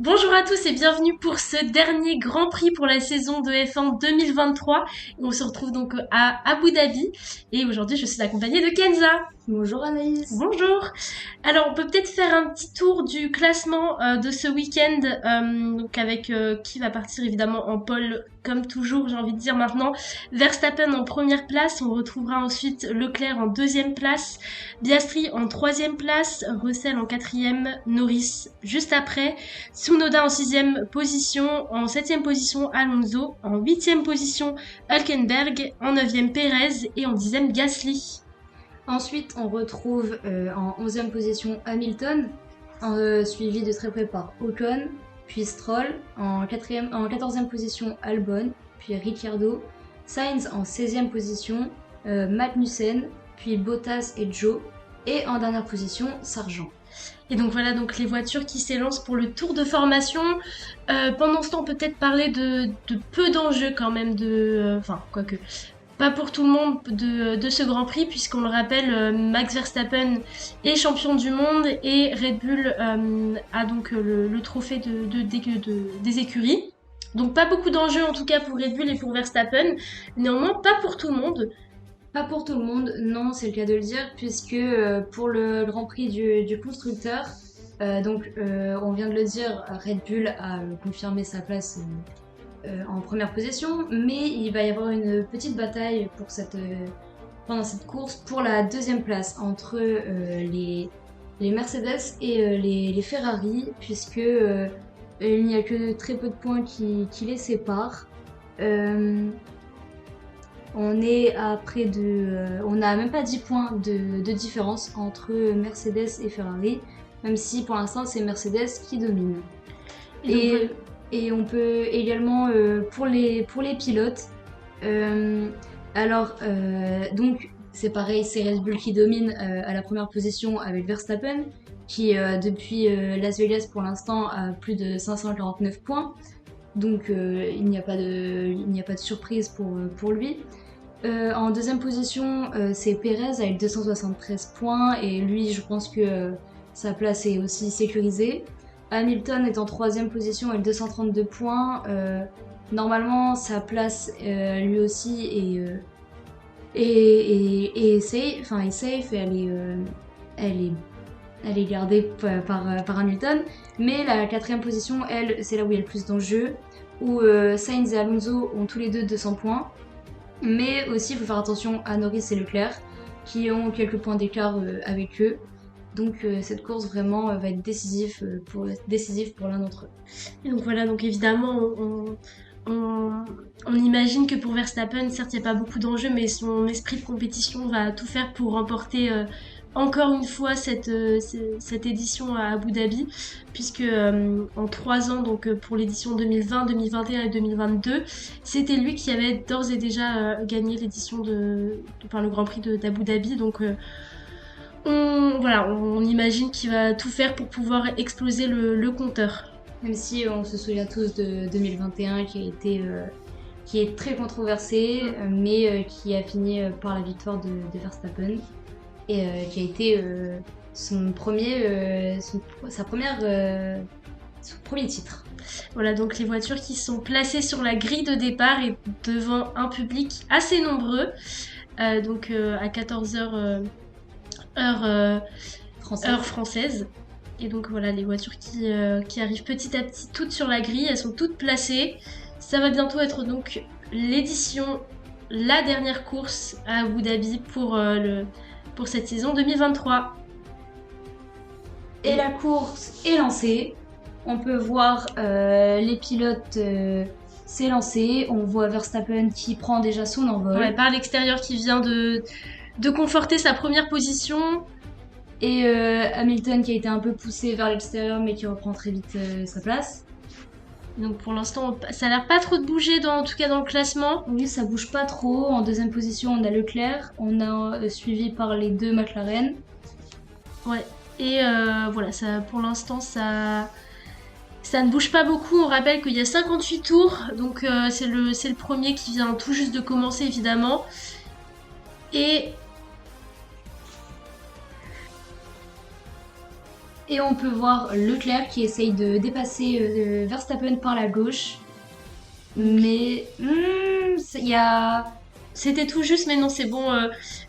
Bonjour à tous et bienvenue pour ce dernier Grand Prix pour la saison de F1 2023. On se retrouve donc à Abu Dhabi et aujourd'hui je suis accompagnée de Kenza. Bonjour Anaïs. Bonjour. Alors on peut peut-être faire un petit tour du classement de ce week-end, donc avec qui va partir évidemment en pole comme toujours, j'ai envie de dire maintenant. Verstappen en première place, on retrouvera ensuite Leclerc en deuxième place, Piastri en troisième place, Russell en quatrième, Norris juste après, Tsunoda en sixième position, en septième position Alonso, en huitième position Hülkenberg, en neuvième Perez et en dixième Gasly. Ensuite, on retrouve en 11e position Hamilton, suivi de très près par Ocon, puis Stroll, en 14e position Albon, puis Ricciardo, Sainz en 16e position, Magnussen, puis Bottas et Joe, et en dernière position Sargent. Et donc voilà donc les voitures qui s'élancent pour le tour de formation. Pendant ce temps, on peut peut-être parler de peu d'enjeux quand même, enfin quoique pas pour tout le monde de ce Grand Prix, puisqu'on le rappelle, Max Verstappen est champion du monde et Red Bull a donc le trophée des écuries. Donc pas beaucoup d'enjeux en tout cas pour Red Bull et pour Verstappen, néanmoins pas pour tout le monde. Pas pour tout le monde, non, c'est le cas de le dire, puisque pour le Grand Prix du constructeur, on vient de le dire, Red Bull a confirmé sa place en première position, mais il va y avoir une petite bataille pendant cette course pour la deuxième place entre les Mercedes et les Ferrari, puisque il n'y a que très peu de points qui les séparent. Euh, on a même pas 10 points de différence entre Mercedes et Ferrari, même si pour l'instant c'est Mercedes qui domine. Et donc, Et on peut également pour les pilotes. euh, donc c'est pareil, c'est Red Bull qui domine à la première position avec Verstappen, qui depuis Las Vegas pour l'instant a plus de 549 points. Donc il n'y a pas de surprise pour lui. En deuxième position, c'est Perez avec 273 points et lui, je pense que sa place est aussi sécurisée. Hamilton est en troisième position avec 232 points. Normalement, sa place lui aussi est safe, enfin est safe et elle est, elle est gardée par Hamilton. Mais la quatrième position, elle, c'est là où il y a le plus d'enjeux, où Sainz et Alonso ont tous les deux 200 points. Mais aussi, il faut faire attention à Norris et Leclerc, qui ont quelques points d'écart avec eux. Donc cette course vraiment va être décisive pour l'un d'entre eux. et donc voilà, donc évidemment, on imagine que pour Verstappen, certes, il n'y a pas beaucoup d'enjeux, mais son esprit de compétition va tout faire pour remporter encore une fois cette édition à Abu Dhabi, puisque en 3 ans, donc pour l'édition 2020, 2021 et 2022, c'était lui qui avait d'ores et déjà gagné enfin, le Grand Prix d'Abu Dhabi. Donc on imagine qu'il va tout faire pour pouvoir exploser le compteur. Même si on se souvient tous de 2021 qui est très controversé, mais qui a fini par la victoire de Verstappen et qui a été son premier titre. Voilà, donc les voitures qui sont placées sur la grille de départ et devant un public assez nombreux, à 14h heure française. Et donc voilà, les voitures qui arrivent petit à petit toutes sur la grille, elles sont toutes placées. Ça va bientôt être donc la dernière course à Abu Dhabi pour cette saison 2023. Et la course est lancée. On peut voir les pilotes s'élancer. On voit Verstappen qui prend déjà son envol. Ouais, par l'extérieur qui vient de conforter sa première position. Et Hamilton qui a été un peu poussé vers l'extérieur mais qui reprend très vite sa place. Donc pour l'instant, ça a l'air pas trop de bouger, en tout cas dans le classement. Oui, ça bouge pas trop. En deuxième position, on a Leclerc. On a suivi par les deux McLaren. Ouais. Et voilà, pour l'instant, ça ne bouge pas beaucoup. On rappelle qu'il y a 58 tours, donc c'est le premier qui vient tout juste de commencer, évidemment. Et Et on peut voir Leclerc qui essaye de dépasser Verstappen par la gauche. Mais il y a... C'était tout juste, mais non, c'est bon.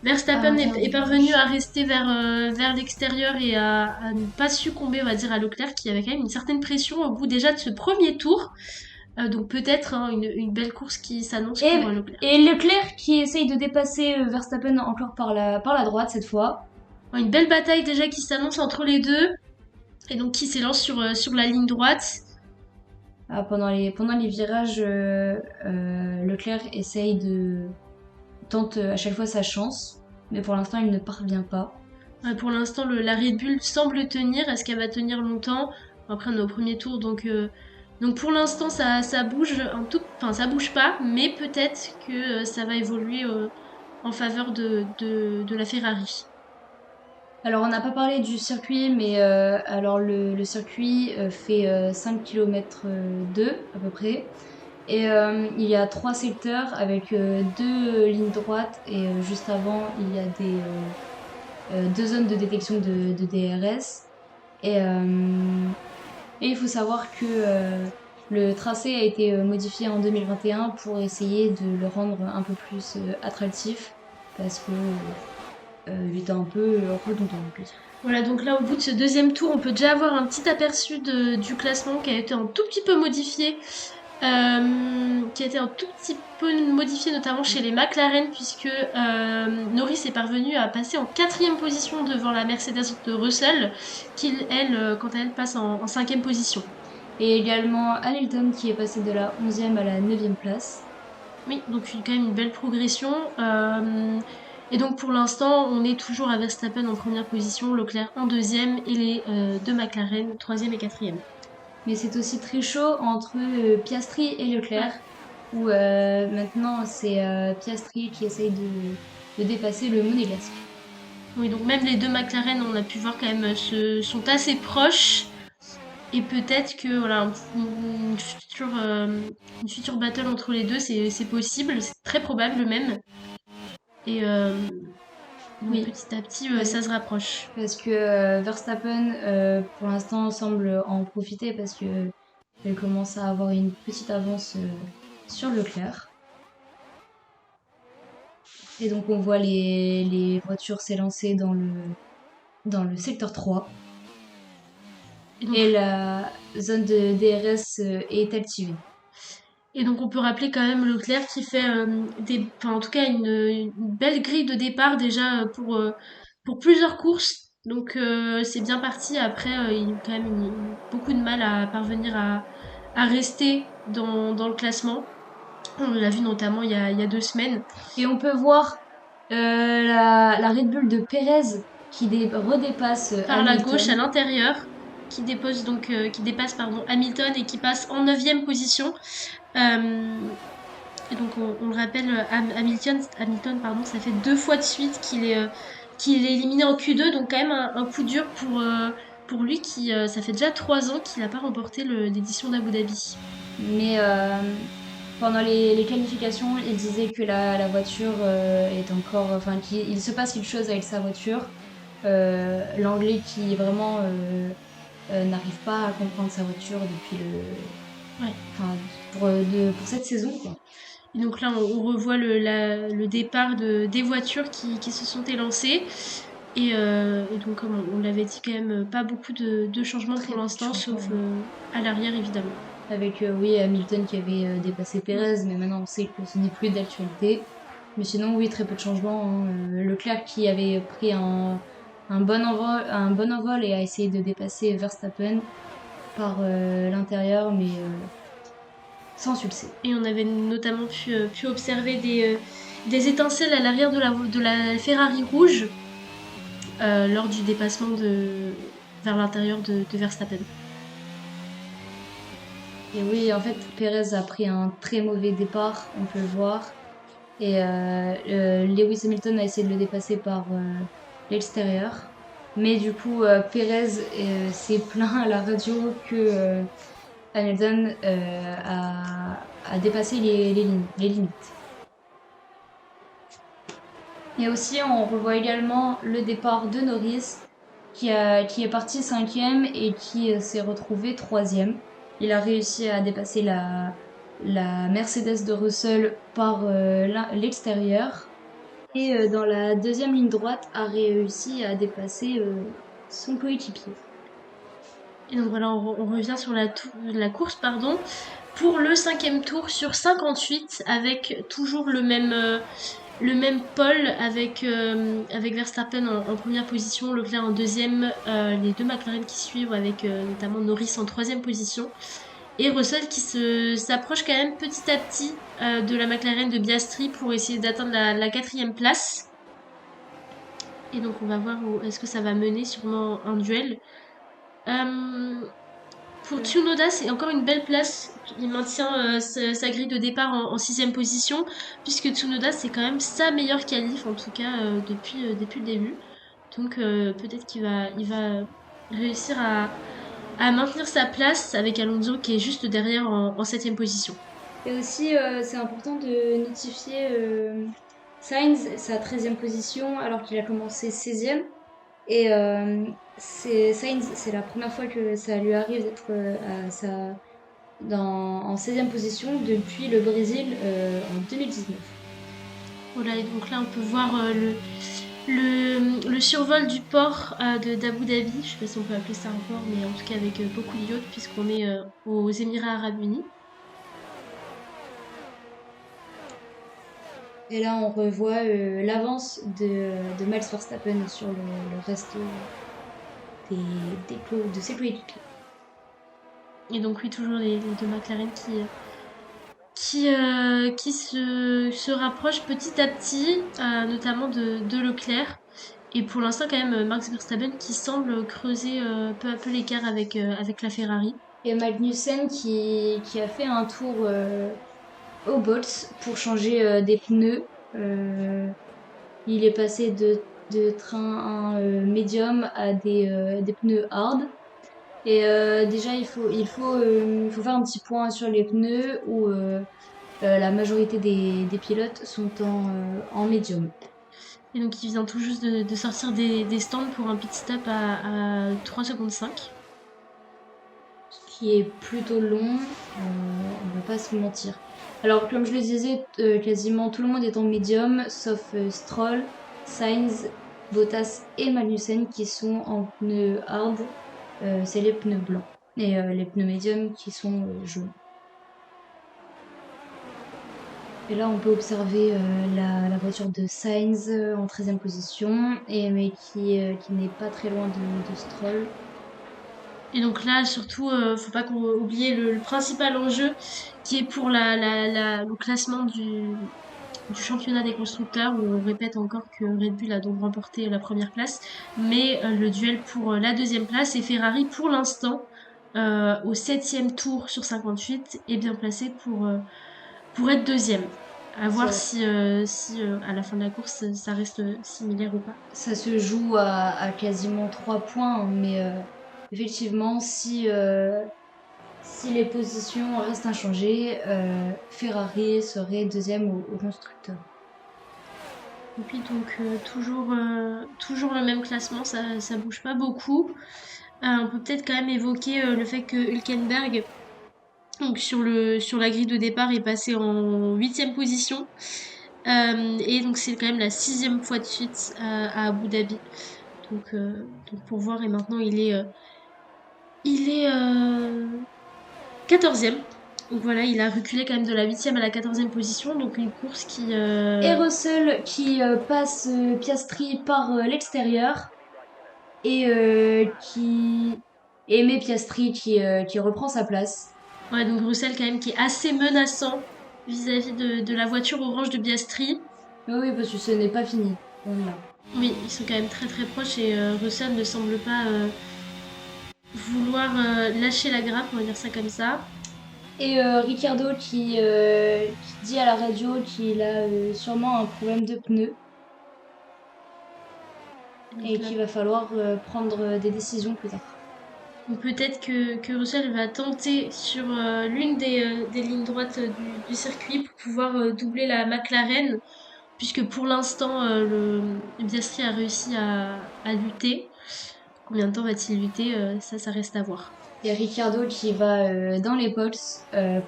Verstappen est parvenu à rester vers l'extérieur et à ne pas succomber, on va dire, à Leclerc, qui avait quand même une certaine pression au bout déjà de ce premier tour. Donc peut-être une belle course qui s'annonce pour Leclerc. Et Leclerc qui essaye de dépasser Verstappen encore par la droite cette fois. Une belle bataille déjà qui s'annonce entre les deux. Et donc qui s'élance sur la ligne droite. Pendant les virages, Leclerc tente à chaque fois sa chance, mais pour l'instant il ne parvient pas. Pour l'instant, la Red Bull semble tenir. Est-ce qu'elle va tenir longtemps? Après, on est au premier tour, donc pour l'instant, ça bouge enfin ça bouge pas, mais peut-être que ça va évoluer en faveur de la Ferrari. Alors on n'a pas parlé du circuit, mais alors le circuit fait 5 km 2 à peu près. Et il y a 3 secteurs avec 2 lignes droites et juste avant il y a deux zones de détection de DRS. Et il faut savoir que le tracé a été modifié en 2021 pour essayer de le rendre un peu plus attractif parce que il était un peu redondant en plus. Voilà, donc là, au bout de ce deuxième tour, on peut déjà avoir un petit aperçu du classement qui a été un tout petit peu modifié. Notamment chez les McLaren, puisque Norris est parvenu à passer en 4e position devant la Mercedes de Russell, qui, elle, quant à elle, passe en 5e position. Et également Hamilton qui est passé de la 11e à la 9e place. Oui, donc quand même une belle progression. Et donc pour l'instant, on est toujours à Verstappen en première position, Leclerc en 2e et les deux McLaren 3e et 4e. Mais c'est aussi très chaud entre Piastri et Leclerc, où maintenant c'est Piastri qui essaye de dépasser le monégasque. Oui, donc même les deux McLaren, on a pu voir quand même, sont assez proches. Et peut-être que voilà, une future battle entre les deux, c'est possible, c'est très probable même. Et oui, petit à petit, ça se rapproche. Parce que Verstappen, pour l'instant, semble en profiter parce que elle commence à avoir une petite avance sur Leclerc. Et donc on voit les voitures s'élancer dans le secteur 3. Et la zone de DRS est activée. Et donc on peut rappeler quand même Leclerc qui fait en tout cas une belle grille de départ déjà pour plusieurs courses. Donc c'est bien parti. Après il a quand même beaucoup de mal à parvenir à rester dans le classement. On l'a vu notamment il y a 2 semaines. Et on peut voir la Red Bull de Perez qui redépasse par Hamilton. la gauche à l'intérieur, qui dépasse Hamilton et qui passe en 9e position. Et donc on le rappelle, Hamilton, ça fait 2 fois de suite qu'il est éliminé en Q2, donc quand même un coup dur pour lui qui ça fait déjà 3 ans qu'il n'a pas remporté l'édition d'Abu Dhabi. Mais pendant les qualifications, il disait que la voiture est encore... Enfin, qu'il se passe quelque chose avec sa voiture. L'anglais qui vraiment n'arrive pas à comprendre sa voiture depuis pour cette saison, quoi. Et donc là, on revoit le départ des voitures qui se sont élancées. Et donc, comme on l'avait dit, quand même, pas beaucoup de changements pour l'instant, sauf à l'arrière, évidemment. Avec, oui, Hamilton qui avait dépassé Perez, mais maintenant on sait que ce n'est plus d'actualité. Mais sinon, oui, très peu de changements. Leclerc qui avait pris un bon envol et a essayé de dépasser Verstappen par l'intérieur, mais sans succès. Et on avait notamment pu observer des étincelles à l'arrière de la Ferrari rouge lors du dépassement vers l'intérieur de Verstappen. Et oui, en fait, Perez a pris un très mauvais départ, on peut le voir. Et Lewis Hamilton a essayé de le dépasser par l'extérieur. Mais du coup, Perez s'est plaint à la radio que Hamilton a dépassé les limites. Et aussi, on revoit également le départ de Norris qui est parti cinquième et qui s'est retrouvé troisième. Il a réussi à dépasser la Mercedes de Russell par l'extérieur. Et dans la deuxième ligne droite, a réussi à dépasser son coéquipier. Et donc voilà, on revient sur la course, pardon, pour le 5e tour sur 58, avec toujours le même pole, avec Verstappen en première position, Leclerc en deuxième, les deux McLaren qui suivent, avec notamment Norris en troisième position. Et Russell qui s'approche quand même petit à petit de la McLaren de Piastri pour essayer d'atteindre la 4e place. Et donc on va voir où est-ce que ça va mener, sûrement un duel. Pour Tsunoda, c'est encore une belle place. Il maintient sa grille de départ en 6e position, puisque Tsunoda, c'est quand même sa meilleure qualif, en tout cas depuis le début. Donc peut-être il va réussir à maintenir sa place avec Alonso qui est juste derrière en 7e position. Et aussi, c'est important de notifier Sainz, sa 13e position, alors qu'il a commencé 16e. Et Sainz, c'est la première fois que ça lui arrive d'être en 16e position depuis le Brésil en 2019. Voilà, et donc là on peut voir le survol du port d'Abu Dhabi. Je sais pas si on peut appeler ça un port, mais en tout cas avec beaucoup de yachts, puisqu'on est aux Émirats Arabes Unis. Et là, on revoit l'avance de Max Verstappen sur le reste de ses coéquipiers. Et donc oui, toujours les deux McLaren qui se rapprochent petit à petit, notamment de Leclerc. Et pour l'instant, quand même, Max Verstappen qui semble creuser peu à peu l'écart avec la Ferrari. Et Magnussen qui a fait un tour au box pour changer des pneus. Il est passé de train médium à des pneus hard. Et déjà, il faut faire un petit point sur les pneus où la majorité des pilotes sont en médium. Et donc il vient tout juste de sortir des stands pour un pit stop à 3 secondes 5. Ce qui est plutôt long, on va pas se mentir. Alors, comme je le disais, quasiment tout le monde est en médium, sauf Stroll, Sainz, Bottas et Magnussen qui sont en pneus hard. C'est les pneus blancs. Et les pneus médiums qui sont jaunes. Et là, on peut observer la voiture de Sainz en 13e position, mais qui n'est pas très loin de Stroll. Et donc là, surtout, faut pas qu'on oublie le principal enjeu qui est pour le classement du championnat des constructeurs, où on répète encore que Red Bull a donc remporté la première place, mais le duel pour la 2e place, et Ferrari pour l'instant, au 7e tour sur 58, est bien placé pour être 2e. À voir si à la fin de la course ça reste similaire ou pas. Ça se joue à quasiment 3 points, mais effectivement, si les positions restent inchangées, Ferrari serait 2e au constructeur. Et puis donc toujours le même classement, ça bouge pas beaucoup. On peut peut-être quand même évoquer le fait que Hülkenberg, donc sur la grille de départ, est passé en 8e position. Et donc c'est quand même la 6e fois de suite à Abu Dhabi. Donc pour voir, et maintenant il est 14e. Donc voilà, il a reculé quand même de la 8e à la 14e position, donc une course qui... Et Russell qui passe Piastri par l'extérieur et qui met Piastri qui reprend sa place. Ouais, donc Russell quand même qui est assez menaçant vis-à-vis de la voiture orange de Piastri. Oui, parce que ce n'est pas fini. Voilà. Oui, ils sont quand même très très proches, et Russell ne semble pas vouloir lâcher la grappe, on va dire ça comme ça. Et Ricciardo qui dit à la radio qu'il a sûrement un problème de pneus et qu'il va falloir prendre des décisions plus tard. Donc peut-être que Russell va tenter sur l'une des lignes droites du circuit pour pouvoir doubler la McLaren, puisque pour l'instant le Piastri a réussi à lutter. Combien de temps va-t-il lutter? Ça reste à voir. Il y a Ricciardo qui va dans les poles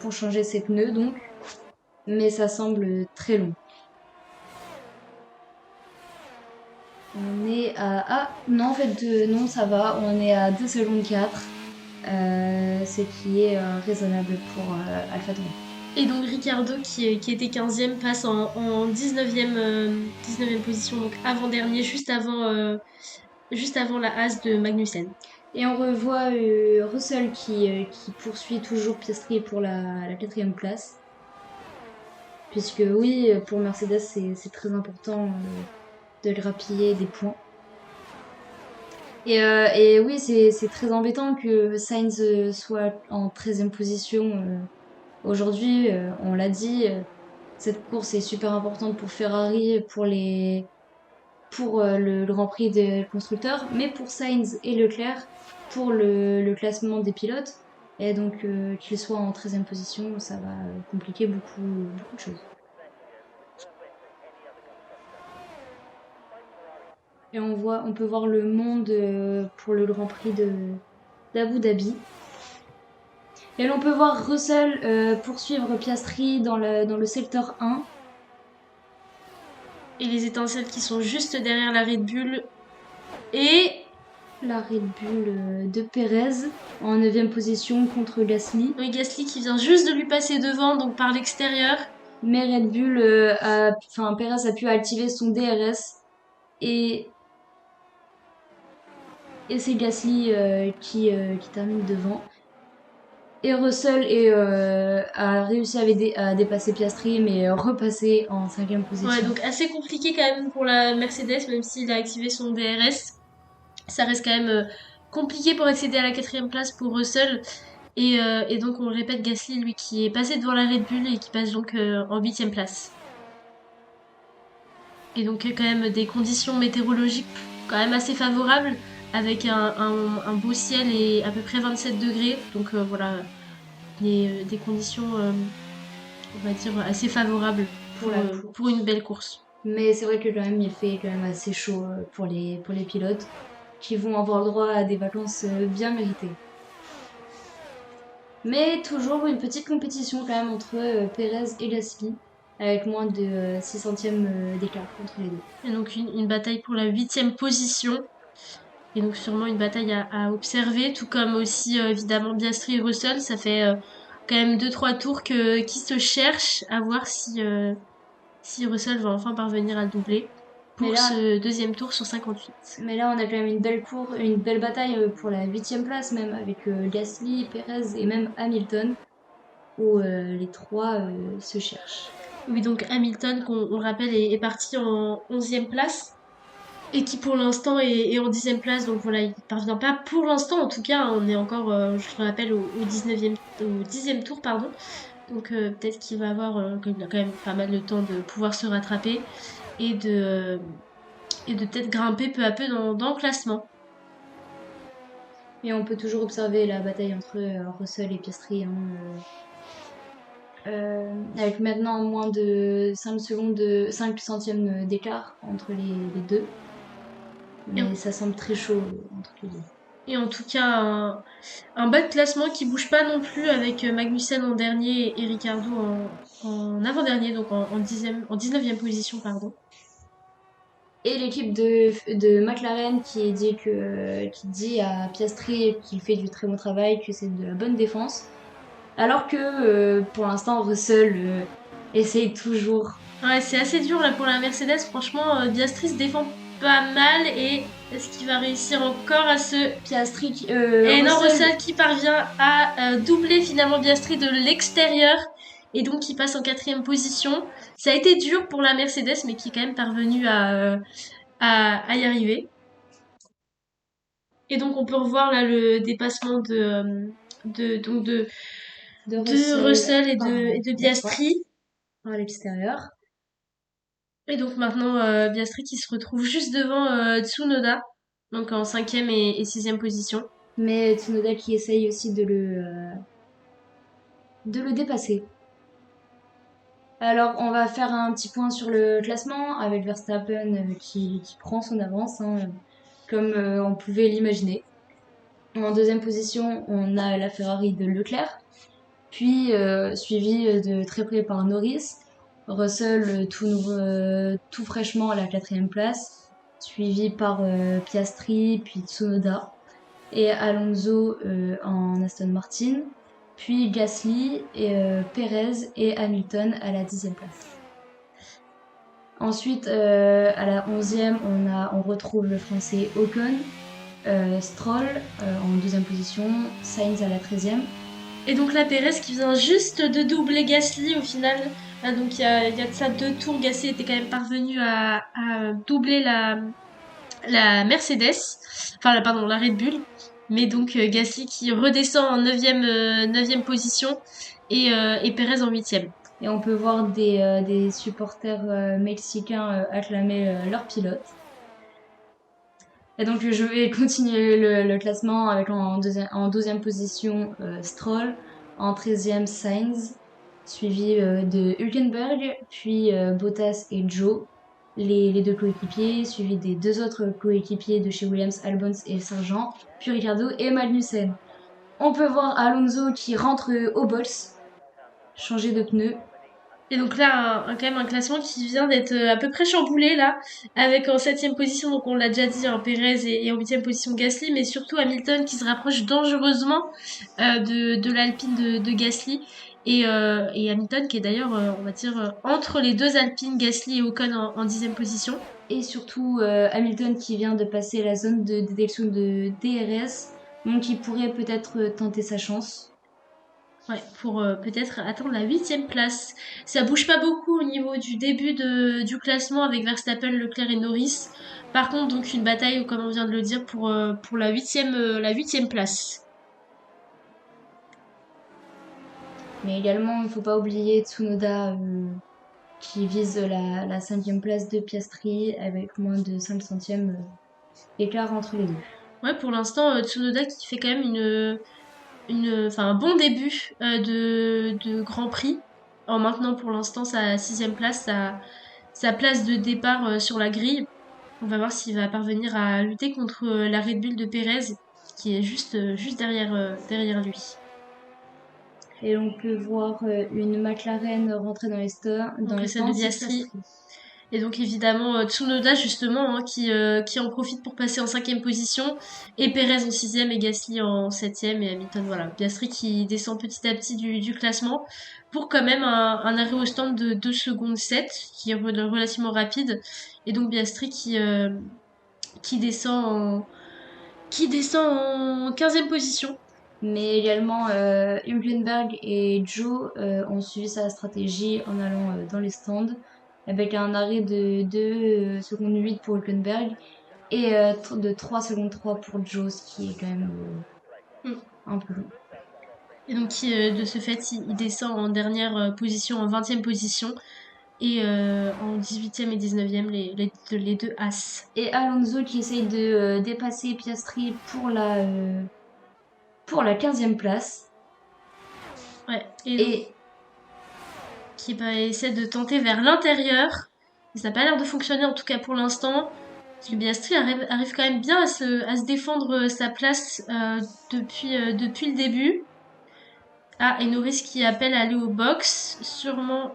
pour changer ses pneus, donc, mais ça semble très long. On est à... Ah, non, en fait, non, ça va. On est à 2 secondes 4, ce qui est raisonnable pour AlphaTauri. Et donc Ricardo, qui était 15e, passe en 19e position, donc avant-dernier, juste avant la Haas de Magnussen. Et on revoit Russell qui poursuit toujours Piastri pour la 4e place. Puisque oui, pour Mercedes, c'est très important de grappiller des points. Et oui, c'est très embêtant que Sainz soit en 13e position aujourd'hui. On l'a dit, cette course est super importante pour Ferrari, pour le Grand Prix des constructeurs, mais pour Sainz et Leclerc, pour le classement des pilotes. Et donc qu'il soit en 13e position, ça va compliquer beaucoup, beaucoup de choses. Et on peut voir le monde pour le Grand Prix d'Abu Dhabi. Et l'on peut voir Russell poursuivre Piastri dans le secteur 1. Et les étincelles qui sont juste derrière la Red Bull. Et la Red Bull de Perez en 9e position contre Gasly. Oui, Gasly qui vient juste de lui passer devant, donc par l'extérieur. Mais Red Bull, Perez a pu activer son DRS et c'est Gasly qui termine devant. Et Russell a réussi à dépasser Piastri, mais repasser en 5e position. Ouais, donc assez compliqué quand même pour la Mercedes, même s'il a activé son DRS. Ça reste quand même compliqué pour accéder à la 4e place pour Russell. Et donc on le répète, Gasly, lui, qui est passé devant la Red Bull et qui passe donc en 8e place. Et donc quand même des conditions météorologiques quand même assez favorables, avec un beau ciel et à peu près 27 degrés. Donc voilà, des conditions, on va dire, assez favorables pour une belle course. Mais c'est vrai que quand même, il fait quand même assez chaud pour les pilotes qui vont avoir le droit à des vacances bien méritées. Mais toujours une petite compétition quand même entre Perez et Gasly, avec moins de 6 centièmes d'écart entre les deux. Et donc une bataille pour la 8e position. Et donc sûrement une bataille à observer, tout comme aussi évidemment Piastri et Russell. Ça fait quand même 2-3 tours qui se cherchent, à voir si Russell va enfin parvenir à doubler pour là, ce 2e tour sur 58. Mais là, on a quand même une belle bataille pour la 8e place, même avec Gasly, Perez et même Hamilton, où les trois se cherchent. Oui, donc Hamilton, qu'on le rappelle, est parti en 11e place. Et qui pour l'instant est en 10e place, donc voilà, il parvient pas pour l'instant, en tout cas, on est encore, je le rappelle, au 10e tour, pardon. Donc peut-être qu'il va avoir il a quand même pas mal de temps de pouvoir se rattraper et de peut-être grimper peu à peu dans le classement. Et on peut toujours observer la bataille entre Russell et Piastri, hein, avec maintenant moins de 5 centièmes d'écart entre les deux. Mais ça semble très chaud entre les deux. Et en tout cas, un bas de classement qui bouge pas non plus, avec Magnussen en dernier et Ricciardo en avant-dernier, donc en 19e position, pardon. Et l'équipe de McLaren qui dit à Piastri qu'il fait du très bon travail, que c'est de la bonne défense. Alors que pour l'instant, Russell essaye toujours. Ouais, c'est assez dur là pour la Mercedes. Franchement, Piastri se défend pas mal. Et est-ce qu'il va réussir encore à se... Piastri... et non, Russell qui parvient à doubler finalement Piastri de l'extérieur. Et donc qui passe en 4e position. Ça a été dur pour la Mercedes, mais qui est quand même parvenu à y arriver. Et donc on peut revoir là le dépassement de Russell et de Piastri à l'extérieur. Et donc maintenant Piastri qui se retrouve juste devant Tsunoda, donc en 5e et 6e position. Mais Tsunoda qui essaye aussi de le dépasser. Alors, on va faire un petit point sur le classement avec Verstappen qui prend son avance. Hein. comme on pouvait l'imaginer. En deuxième position, on a la Ferrari de Leclerc, puis suivi de très près par Norris. Russell tout fraîchement à la quatrième place, suivi par Piastri, puis Tsunoda, et Alonso en Aston Martin, puis Gasly, et Perez et Hamilton à la 10e place. Ensuite, à la 11e, on retrouve le français Ocon, Stroll en deuxième position, Sainz à la 13e. Et donc là, Perez qui vient juste de doubler Gasly au final. Ah, donc il y a de ça 2 tours, Gasly était quand même parvenu à doubler la Mercedes, enfin pardon, la Red Bull. Mais donc Gasly qui redescend en 9e position et Perez en 8e. Et on peut voir des supporters mexicains acclamer leur pilote. Et donc je vais continuer le classement avec en 12e position Stroll, en 13e Sainz, suivi de Hülkenberg, puis Bottas et Joe, les deux coéquipiers, suivi des deux autres coéquipiers de chez Williams, Albon et Sargent, puis Ricciardo et Magnussen. On peut voir Alonso qui rentre au box, changer de pneu. Et donc là, quand même un classement qui vient d'être à peu près chamboulé là, avec en 7e position, donc on l'a déjà dit, Perez et en 8e position Gasly, mais surtout Hamilton qui se rapproche dangereusement de l'Alpine de Gasly. Et Hamilton qui est d'ailleurs, on va dire, entre les deux Alpines, Gasly et Ocon en 10e position. Et surtout Hamilton qui vient de passer la zone de détection de DRS, donc il pourrait peut-être tenter sa chance. Ouais, pour peut-être atteindre la 8e place. Ça bouge pas beaucoup au niveau du début du classement avec Verstappen, Leclerc et Norris. Par contre, donc une bataille, comme on vient de le dire, pour la 8e place. Mais également, il ne faut pas oublier Tsunoda qui vise la 5e place de Piastri avec moins de 5 centièmes d'écart entre les deux. Ouais, pour l'instant, Tsunoda qui fait quand même un bon début de Grand Prix, en maintenant pour l'instant sa 6e place, sa place de départ sur la grille. On va voir s'il va parvenir à lutter contre la Red Bull de Perez, qui est juste derrière lui. Et on peut voir une McLaren rentrer dans les stands. Donc celle de Piastri. Et donc évidemment Tsunoda justement qui en profite pour passer en 5e position, et Perez en 6e et Gasly en 7e, et Hamilton, voilà. Piastri qui descend petit à petit du classement pour quand même un arrêt au stand de 2 secondes 7 qui est relativement rapide, et donc Piastri qui descend en 15e position. Mais également Hülkenberg et Joe ont suivi sa stratégie en allant dans les stands avec un arrêt de 2 secondes 8 pour Hülkenberg et de 3 secondes 3 pour Joe, ce qui est quand même un peu long. Et donc de ce fait, il descend en dernière position, en 20e position, et en 18e et 19e, les deux As. Et Alonso qui essaye de dépasser Piastri pour la 15e place. Ouais, et qui essaie de tenter vers l'intérieur. Ça n'a pas l'air de fonctionner, en tout cas pour l'instant. Parce que Piastri arrive quand même bien à se défendre sa place depuis le début. Ah, et Norris qui appelle à aller au box, sûrement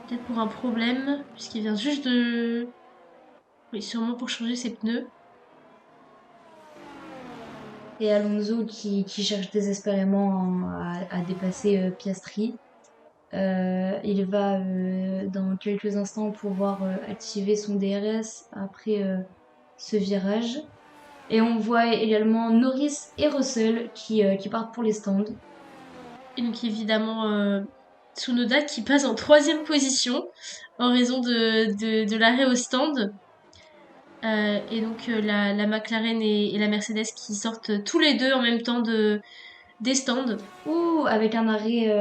peut-être pour un problème, puisqu'il vient juste de... Oui, sûrement pour changer ses pneus. Et Alonso qui cherche désespérément à dépasser Piastri. Il va dans quelques instants pouvoir activer son DRS après ce virage. Et on voit également Norris et Russell qui partent pour les stands. Et donc évidemment Tsunoda qui passe en 3e position en raison de l'arrêt au stand. Et donc la McLaren et la Mercedes qui sortent tous les deux en même temps des stands. Ouh, avec un arrêt,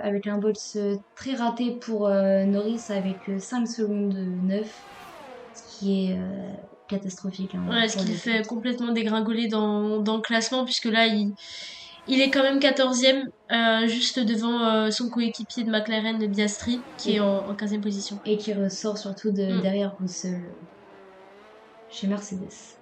avec un box très raté pour Norris avec 5 secondes 9, ce qui est catastrophique. Hein, ouais, ce qui le fait complètement dégringoler dans le classement, puisque là il est quand même 14e, juste devant son coéquipier de McLaren, Piastri, qui est en 15e position. Et qui ressort surtout derrière Russell chez Mercedes.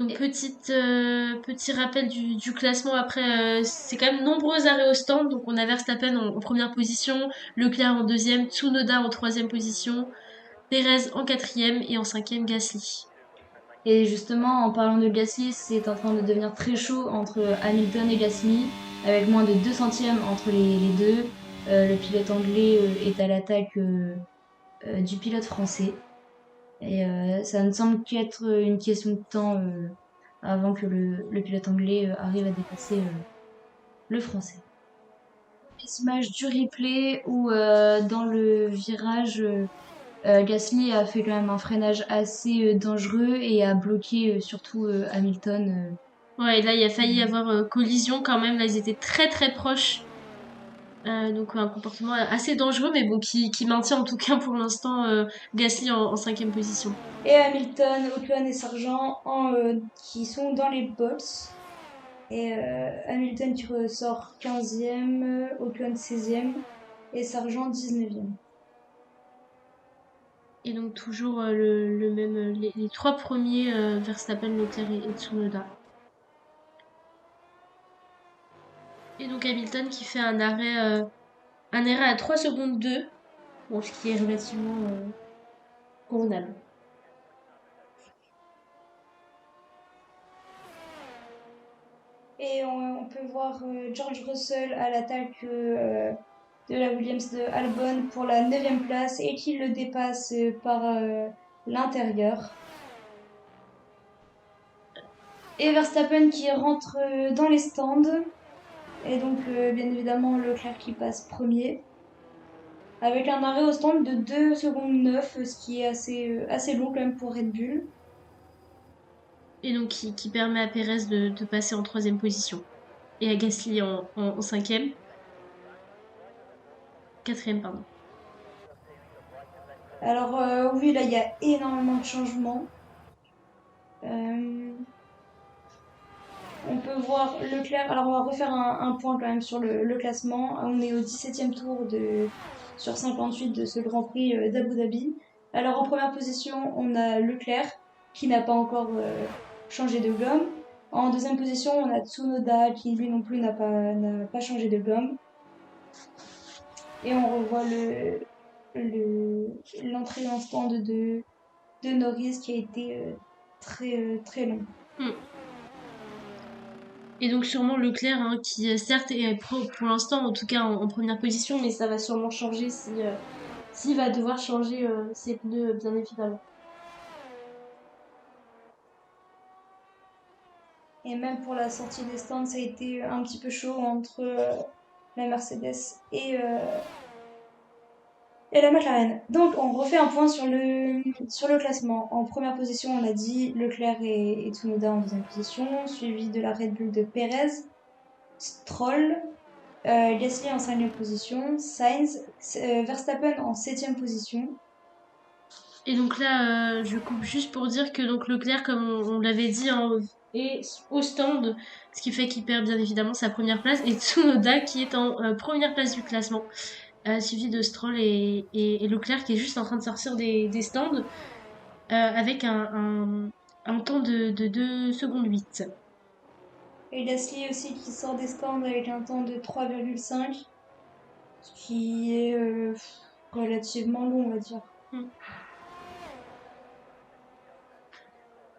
Donc Et- petit rappel du classement après, c'est quand même nombreux arrêts au stand. Donc on a Verstappen en première position, Leclerc en deuxième, Tsunoda en troisième position, Perez en quatrième et en cinquième Gasly. Et justement, en parlant de Gasly, c'est en train de devenir très chaud entre Hamilton et Gasly, avec moins de 2 centièmes entre les deux. Le pilote anglais est à l'attaque du pilote français. Et ça ne semble qu'être une question de temps avant que le pilote anglais arrive à dépasser le français. Les images du replay où dans le virage, Gasly a fait quand même un freinage assez dangereux et a bloqué surtout Hamilton. Ouais, et là il a failli y avoir collision quand même. Là ils étaient très très proches. Donc ouais, un comportement assez dangereux, mais bon, qui maintient en tout cas pour l'instant Gasly en cinquième position. Et Hamilton, Ocon et Sargent qui sont dans les box. Et Hamilton qui ressort 15e, Ocon 16e et Sargent 19e. Et donc toujours le même, les trois premiers, Verstappen, Leclerc et Tsunoda. Et donc Hamilton qui fait un arrêt à 3 secondes 2, bon, ce qui est relativement convenable. Et on peut voir George Russell à l'attaque de la Williams de Albon pour la 9e place et qui le dépasse par l'intérieur. Et Verstappen qui rentre dans les stands. Et donc, bien évidemment, Leclerc qui passe premier. Avec un arrêt au stand de 2 secondes 9, ce qui est assez long quand même pour Red Bull. Et donc qui permet à Perez de passer en troisième position. Et à Gasly en cinquième. Quatrième, pardon. Alors, oui, là, il y a énormément de changements. Euh, On peut voir Leclerc. Alors, on va refaire un point quand même sur le classement. On est au 17e tour sur 58 de ce Grand Prix d'Abu Dhabi. Alors, en première position, on a Leclerc qui n'a pas encore changé de gomme. En deuxième position, on a Tsunoda qui lui non plus n'a pas changé de gomme. Et on revoit l'entrée en stand de Norris qui a été très long. Hmm. Et donc sûrement Leclerc, hein, qui certes est pour l'instant en tout cas en première position, mais ça va sûrement changer s'il va devoir changer ses pneus bien évidemment. Et même pour la sortie des stands, ça a été un petit peu chaud entre la Mercedes et la McLaren. Donc on refait un point sur le classement. En première position, on a dit Leclerc et Tsunoda en deuxième position, suivi de la Red Bull de Perez, Stroll, Gasly en cinquième position, Sainz, Verstappen en septième position. Et donc là, je coupe juste pour dire que donc Leclerc, comme on l'avait dit, hein, est au stand, ce qui fait qu'il perd bien évidemment sa première place, et Tsunoda qui est en première place du classement, suivi de Stroll et Leclerc qui est juste en train de sortir des stands avec un temps de 2 secondes 8. Et Gasly aussi qui sort des stands avec un temps de 3,5, ce qui est relativement long, on va dire.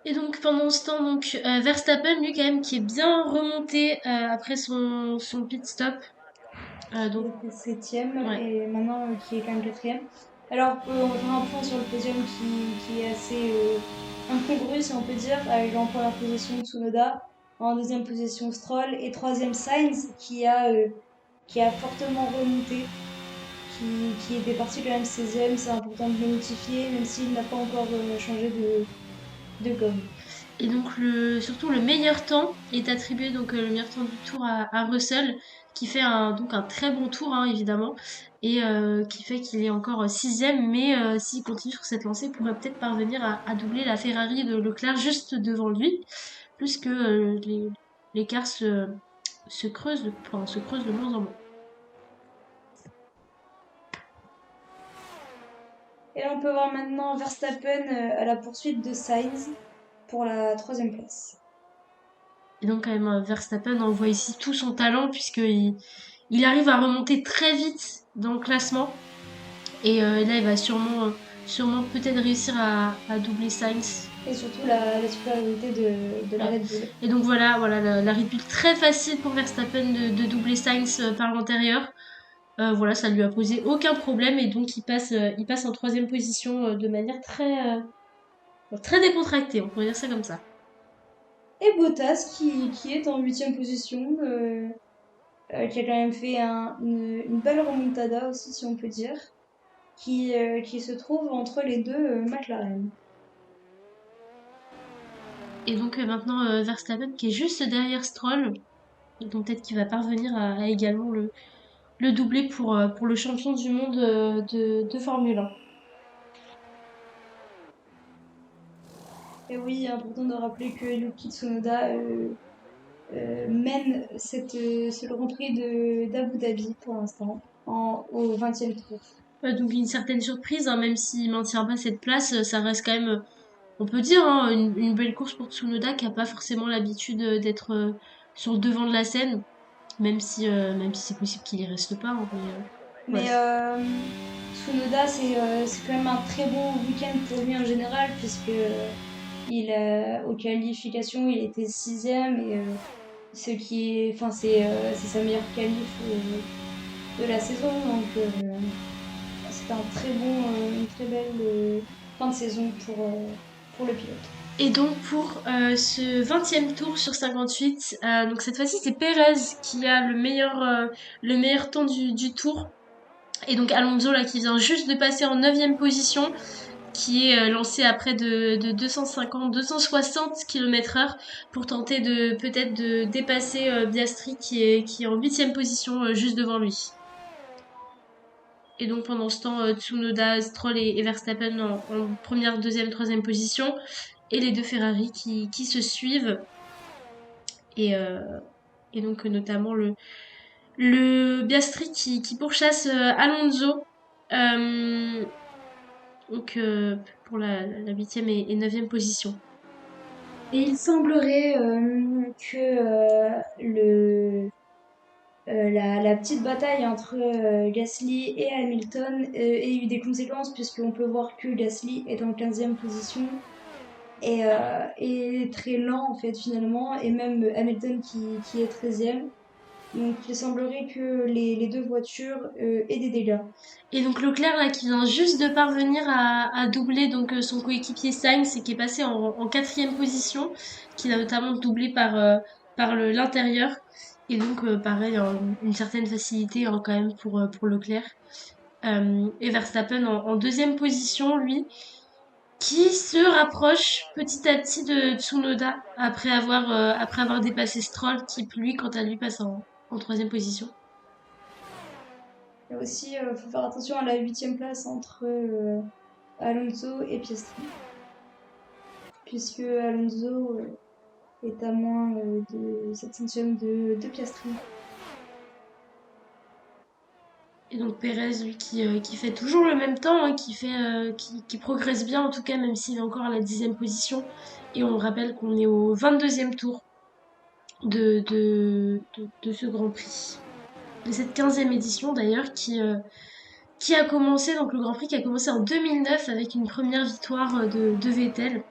Et donc pendant ce temps, donc Verstappen, lui quand même, qui est bien remonté après son pit stop. Qui Donc était septième ouais. et maintenant qui est quand même quatrième. Alors on va faire un point sur le podium qui est assez incongru si on peut dire, avec en première position Tsunoda, en deuxième position Stroll et troisième Sainz qui a fortement remonté, qui était parti quand même 16e, c'est important de le notifier, même s'il n'a pas encore changé de gomme. Et donc surtout le meilleur temps est attribué donc le meilleur temps du tour à Russell qui fait donc un très bon tour hein, évidemment et qui fait qu'il est encore sixième mais s'il continue sur cette lancée il pourrait peut-être parvenir à doubler la Ferrari de Leclerc juste devant lui puisque l'écart se creuse se creuse de moins en moins. Et là on peut voir maintenant Verstappen à la poursuite de Sainz pour la troisième place. Et donc quand même Verstappen on voit ici tout son talent puisqu'il arrive à remonter très vite dans le classement. Et là il va sûrement peut-être réussir à doubler Sainz. Et surtout la supériorité de la Ouais. Red Bull. Et donc voilà la Red Bull très facile pour Verstappen de doubler Sainz par l'intérieur. Voilà, ça lui a posé aucun problème et donc il passe en troisième position de manière très décontractée, on pourrait dire ça comme ça. Et Bottas qui est en huitième position, qui a quand même fait une belle remontada aussi, si on peut dire, qui se trouve entre les deux McLaren. Et donc maintenant Verstappen qui est juste derrière Stroll, et donc peut-être qu'il va parvenir à également le doubler pour le champion du monde de Formule 1. Et oui, important de rappeler que Yuki Tsunoda mène ce Grand Prix d'Abu Dhabi pour l'instant, au 20e tour. Donc une certaine surprise, hein, même s'il maintient pas cette place, ça reste quand même, on peut dire, hein, une belle course pour Tsunoda qui a pas forcément l'habitude d'être sur le devant de la scène, même si c'est possible qu'il y reste pas, hein, mais ouais. Mais Tsunoda, c'est quand même un très bon week-end pour lui en général, puisque aux qualifications, il était sixième, et ce qui est, enfin, c'est sa meilleure qualif de la saison, donc c'est une très belle fin de saison pour le pilote. Et donc pour ce 20e tour sur 58, donc cette fois-ci c'est Perez qui a le meilleur temps du tour. Et donc Alonso là qui vient juste de passer en 9e position, qui est lancé à près de 250-260 km/h pour tenter de peut-être de dépasser Piastri qui est en 8e position juste devant lui. Et donc pendant ce temps, Tsunoda, Stroll et Verstappen en première, deuxième, troisième position. Et les deux Ferrari qui se suivent. Et, euh, et donc notamment le Piastri qui pourchasse Alonso. Euh, donc pour la 8e et 9e position. Et il semblerait que la petite bataille entre Gasly et Hamilton ait eu des conséquences, puisqu'on peut voir que Gasly est en 15e position et très lent en fait finalement, et même Hamilton qui est 13e. Donc il semblerait que les deux voitures aient des dégâts. Et donc Leclerc là qui vient juste de parvenir à doubler donc son coéquipier Sainz et qui est passé en 4e position, qui a notamment doublé par l'intérieur. Et donc pareil, une certaine facilité hein, quand même pour Leclerc. Et Verstappen en deuxième position, lui, qui se rapproche petit à petit de Tsunoda après avoir dépassé Stroll, qui lui, quant à lui, passe en troisième position. Et aussi, il faut faire attention à la 8e place entre Alonso et Piastri, puisque Alonso est à moins de 7 centièmes de Piastri. Et donc Pérez, lui, qui fait toujours le même temps, hein, qui progresse bien en tout cas, même s'il est encore à la 10e position. Et on rappelle qu'on est au 22e tour de ce Grand Prix. De cette 15e édition d'ailleurs, qui a commencé, donc le Grand Prix qui a commencé en 2009 avec une première victoire de Vettel.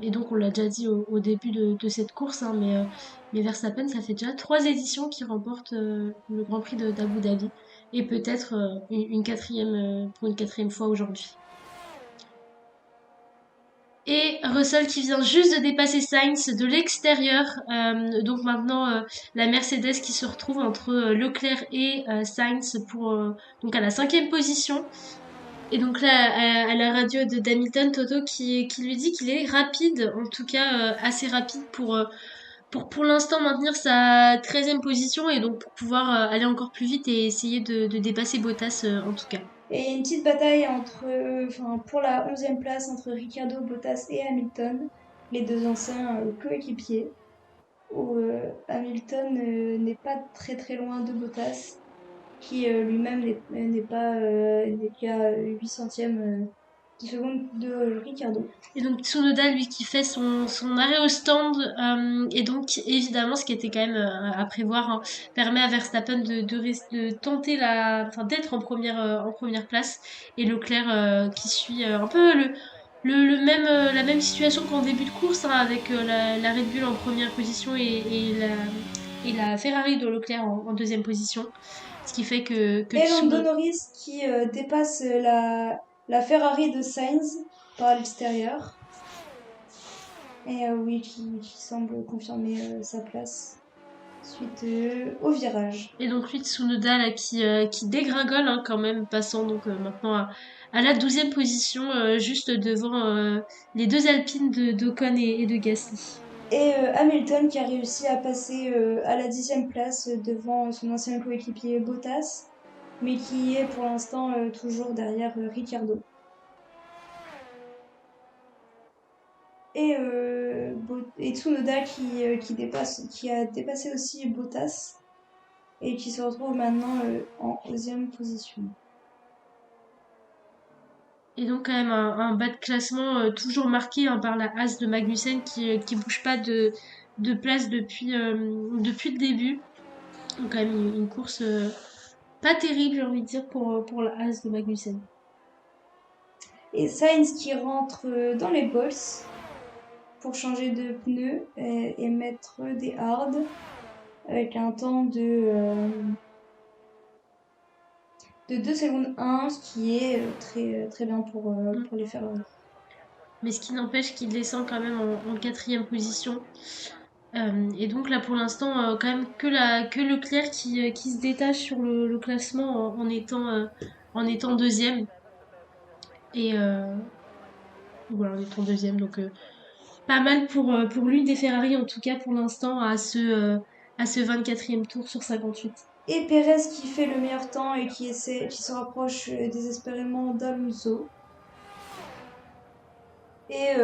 Et donc on l'a déjà dit au début de cette course, hein, mais Verstappen, ça fait déjà 3 éditions qu'il remporte le Grand Prix d'Abu Dhabi. Et peut-être une quatrième, pour une quatrième fois aujourd'hui. Et Russell qui vient juste de dépasser Sainz de l'extérieur. Donc maintenant la Mercedes qui se retrouve entre Leclerc et Sainz donc à la 5e position. Et donc là, à la radio de d'Hamilton, Toto qui lui dit qu'il est rapide, en tout cas assez rapide pour l'instant maintenir sa 13e position et donc pour pouvoir aller encore plus vite et essayer de dépasser Bottas en tout cas. Et une petite bataille pour la 11e place entre Ricardo, Bottas et Hamilton, les deux anciens coéquipiers, où Hamilton n'est pas très très loin de Bottas, qui lui-même n'est qu'à 8 centièmes secondes de Ricciardo. Et donc Tsunoda, lui, qui fait son arrêt au stand, et donc évidemment, ce qui était quand même à prévoir, hein, permet à Verstappen de tenter enfin d'être en première place, et Leclerc qui suit un peu le même, la même situation qu'en début de course, hein, avec la Red Bull en première position et la Ferrari de Leclerc en deuxième position, ce qui fait que Et Lando Tsunoda. Norris qui dépasse la Ferrari de Sainz par l'extérieur. Et oui, qui semble confirmer sa place suite au virage. Et donc lui, Tsunoda, là, qui dégringole, hein, quand même, passant donc maintenant à la 12e position, juste devant les deux Alpines d'Ocon et de Gasly. Et Hamilton qui a réussi à passer à la 10e place devant son ancien coéquipier Bottas, mais qui est pour l'instant toujours derrière Ricciardo. Et Tsunoda qui a dépassé aussi Bottas et qui se retrouve maintenant en 11e position. Et donc quand même un bas de classement toujours marqué, hein, par la Haas de Magnussen qui bouge pas de place depuis le début. Donc quand même une course pas terrible, j'ai envie de dire, pour la Haas de Magnussen. Et Sainz qui rentre dans les box pour changer de pneus et mettre des hards avec un temps de 2 secondes 1, ce qui est très bien pour les Ferrari. Mais ce qui n'empêche qu'il descend quand même en quatrième position. Et donc là pour l'instant quand même que Leclerc qui se détache sur le classement en étant deuxième. Et voilà, en étant deuxième. Donc pas mal pour lui des Ferrari en tout cas pour l'instant à ce 24e tour sur 58. Et Perez qui fait le meilleur temps et qui se rapproche désespérément d'Alonso. Et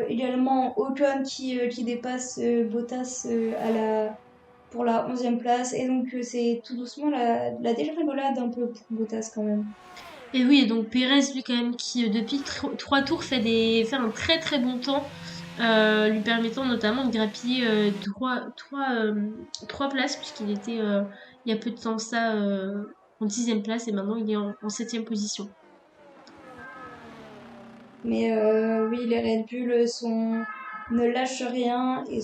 également Ocon qui dépasse Bottas pour la 11e place. Et donc c'est tout doucement la dégringolade un peu pour Bottas quand même. Et oui, et donc Pérez, lui, quand même, qui depuis 3 tours fait un très très bon temps, lui permettant notamment de grappiller trois places, puisqu'il était il y a peu de temps ça en 10e place, et maintenant il est en 7e position. Mais oui, les Red Bull ne lâchent rien et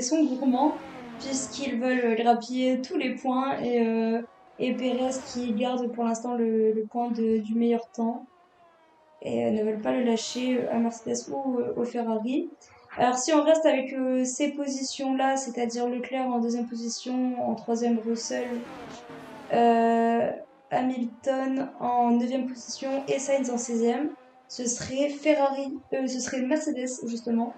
sont gourmands puisqu'ils veulent grappiller tous les points et Pérez qui garde pour l'instant le point du meilleur temps et ne veulent pas le lâcher à Mercedes ou au Ferrari. Alors si on reste avec ces positions-là, c'est-à-dire Leclerc en 2e position, en 3e Russell, Hamilton en 9e position et Sainz en 16e, ce serait ce serait Mercedes justement,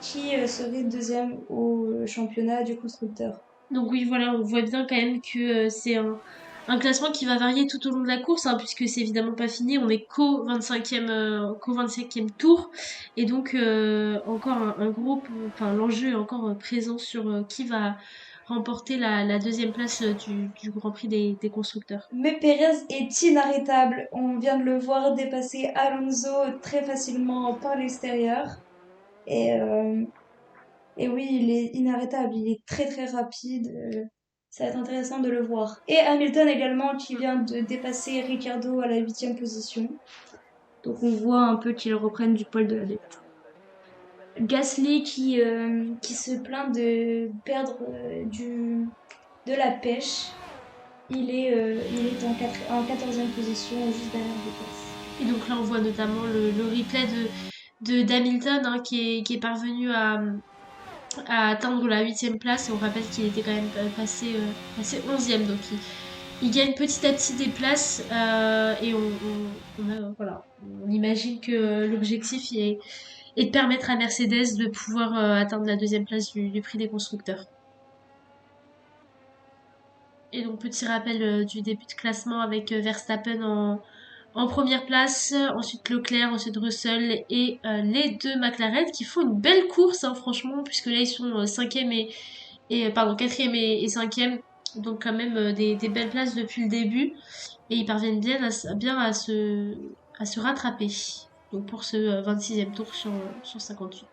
qui serait 2e au championnat du constructeur. Donc oui, voilà, on voit bien quand même que c'est un classement qui va varier tout au long de la course, hein, puisque c'est évidemment pas fini, on est qu'au 25e tour, et donc encore un gros, enfin l'enjeu est encore présent sur qui va remporter la deuxième place du Grand Prix des constructeurs. Mais Perez est inarrêtable, on vient de le voir dépasser Alonso très facilement par l'extérieur. Et, euh, et oui, il est inarrêtable, il est très rapide. Ça va être intéressant de le voir. Et Hamilton également qui vient de dépasser Ricciardo à la 8e position. Donc on voit un peu qu'ils reprennent du poil de la bête. Gasly qui se plaint de perdre de la pêche. Il est en 14e position, juste derrière Bottas. Et donc là on voit notamment le replay d'Hamilton, hein, qui est parvenu à atteindre la 8e place, et on rappelle qu'il était quand même passé 11e, donc il gagne petit à petit des places, et voilà, on imagine que l'objectif est de permettre à Mercedes de pouvoir atteindre la deuxième place du prix des constructeurs. Et donc petit rappel du début de classement avec Verstappen en première place, ensuite Leclerc, ensuite Russell et les deux McLaren qui font une belle course, hein, franchement, puisque là ils sont 5e pardon, 4e et 5e, donc quand même des belles places depuis le début, et ils parviennent bien à se rattraper. donc pour ce 26e tour sur 58.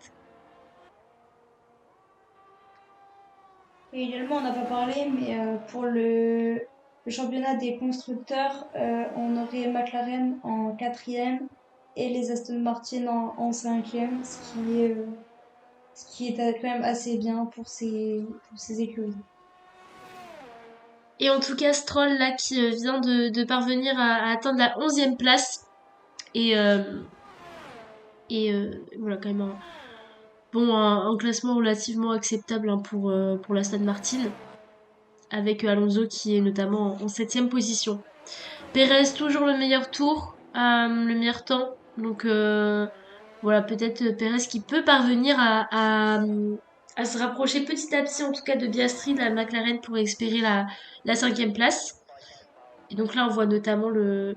Et également, on n'a pas parlé, mais pour le championnat des constructeurs, on aurait McLaren en quatrième et les Aston Martin en cinquième, ce qui est quand même assez bien pour ces écuries. Et en tout cas, Stroll, là, qui vient de parvenir à atteindre la 11e place. Et, voilà, quand même un classement relativement acceptable hein, pour l'Aston Martin, avec Alonso qui est notamment en 7e position. Perez, toujours le meilleur tour, le meilleur temps. Donc voilà, peut-être Perez qui peut parvenir à se rapprocher petit à petit, en tout cas, de Piastri, de la McLaren, pour espérer la 5e place. Et donc là, on voit notamment le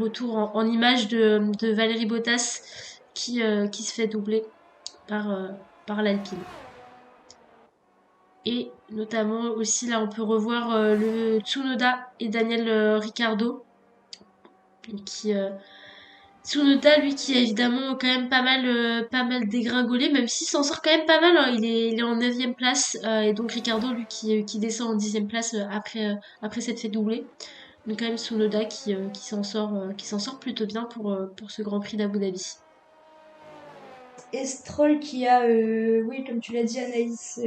retour en image de Valérie Bottas qui se fait doubler par, par l'Alpine. Et notamment aussi, là, on peut revoir le Tsunoda et Daniel Ricciardo. Qui, Tsunoda, lui, qui a évidemment quand même pas mal dégringolé, même s'il s'en sort quand même pas mal. Hein. Il est en 9e place. Et donc Ricciardo, lui, qui descend en 10e place après s'être fait doubler. Donc quand même Tsunoda qui s'en sort plutôt bien pour ce Grand Prix d'Abu Dhabi. Et Stroll qui a, oui, comme tu l'as dit Anaïs,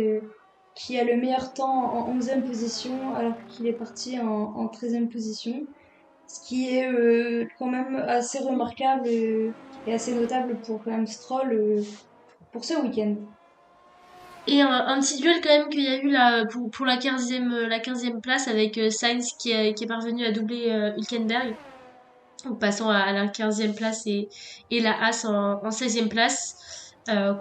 qui a le meilleur temps en 11e position alors qu'il est parti en 13e position. Ce qui est quand même assez remarquable et assez notable pour quand même Stroll pour ce week-end. Et un petit duel quand même qu'il y a eu là pour la 15e place avec Sainz qui est parvenu à doubler Hülkenberg en passant à la 15e place et la Haas en 16e place.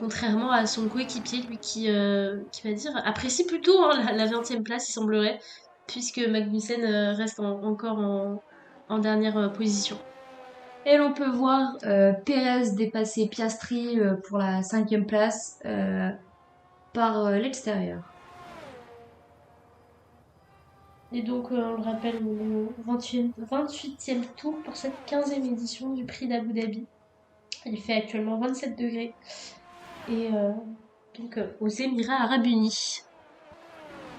Contrairement à son coéquipier, lui qui va dire apprécie plutôt hein, la 20e place, il semblerait, puisque Magnussen reste encore en dernière position. Et l'on peut voir Perez dépasser Piastri pour la 5e place par l'extérieur. Et donc, on le rappelle, au 28e tour pour cette 15e édition du prix d'Abu Dhabi. Il fait actuellement 27 degrés. Et donc, aux Émirats Arabes Unis.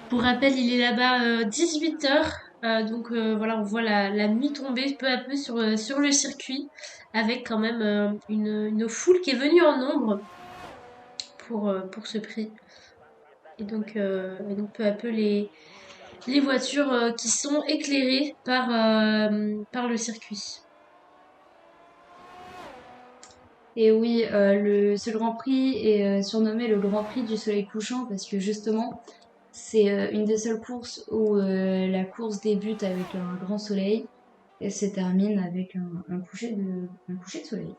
Pour rappel, il est là-bas 18h. Donc, voilà, on voit la nuit tomber peu à peu sur le circuit. Avec quand même une foule qui est venue en nombre pour ce prix. Et donc, peu à peu, les voitures qui sont éclairées par le circuit. Et oui, ce Grand Prix est surnommé le Grand Prix du Soleil couchant parce que justement, c'est une des seules courses où la course débute avec un grand soleil et se termine avec un coucher de soleil.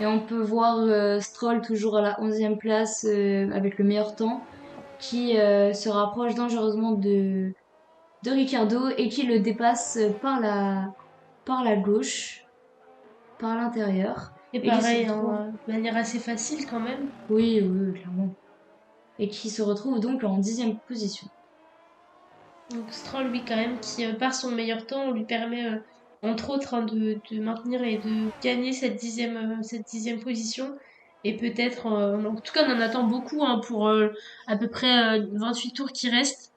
Et on peut voir Stroll toujours à la 11e place avec le meilleur temps qui se rapproche dangereusement de Ricciardo et qui le dépasse par la gauche, par l'intérieur. Et pareil, hein, de manière assez facile quand même. Oui, clairement. Et qui se retrouve donc en 10e position. Donc Stroll, lui, quand même, qui par son meilleur temps, lui permet, entre autres, hein, de maintenir et de gagner cette 10e position. Et peut-être, en tout cas, on en attend beaucoup hein, pour à peu près 28 tours qui restent.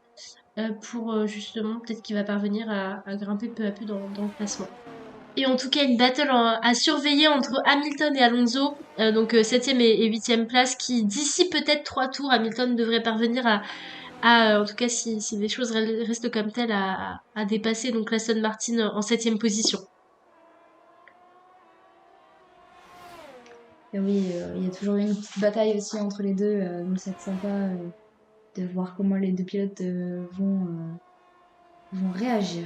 Pour justement, peut-être qu'il va parvenir à grimper peu à peu dans le classement. Et en tout cas, une battle à surveiller entre Hamilton et Alonso, donc 7e et 8e place, qui d'ici peut-être 3 tours, Hamilton devrait parvenir en tout cas si les choses restent comme telles, à dépasser donc l'Aston Martin en 7e position. Et oui, il y a toujours une petite bataille aussi entre les deux, donc c'est sympa de voir comment les deux pilotes vont réagir.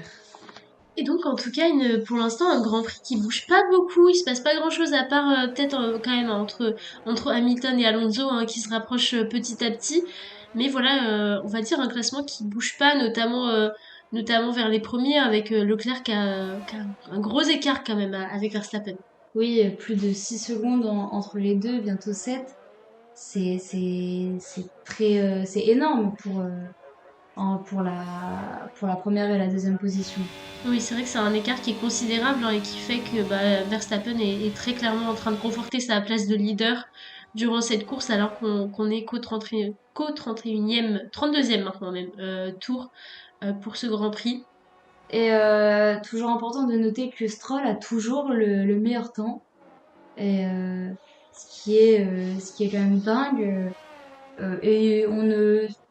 Et donc en tout cas, pour l'instant, un Grand Prix qui bouge pas beaucoup, il se passe pas grand-chose à part peut-être quand même entre Hamilton et Alonso hein, qui se rapprochent petit à petit. Mais voilà, on va dire un classement qui bouge pas, notamment vers les premiers avec Leclerc qui a un gros écart quand même avec Verstappen. Oui, plus de 6 secondes entre les deux, bientôt 7. C'est très c'est énorme pour la première et la deuxième position. Oui, c'est vrai que c'est un écart qui est considérable hein, et qui fait que Verstappen est très clairement en train de conforter sa place de leader durant cette course alors qu'on est qu'au 31e, 32e maintenant même tour pour ce Grand Prix. Et toujours important de noter que Stroll a toujours le meilleur temps. Et ce qui est quand même dingue. Et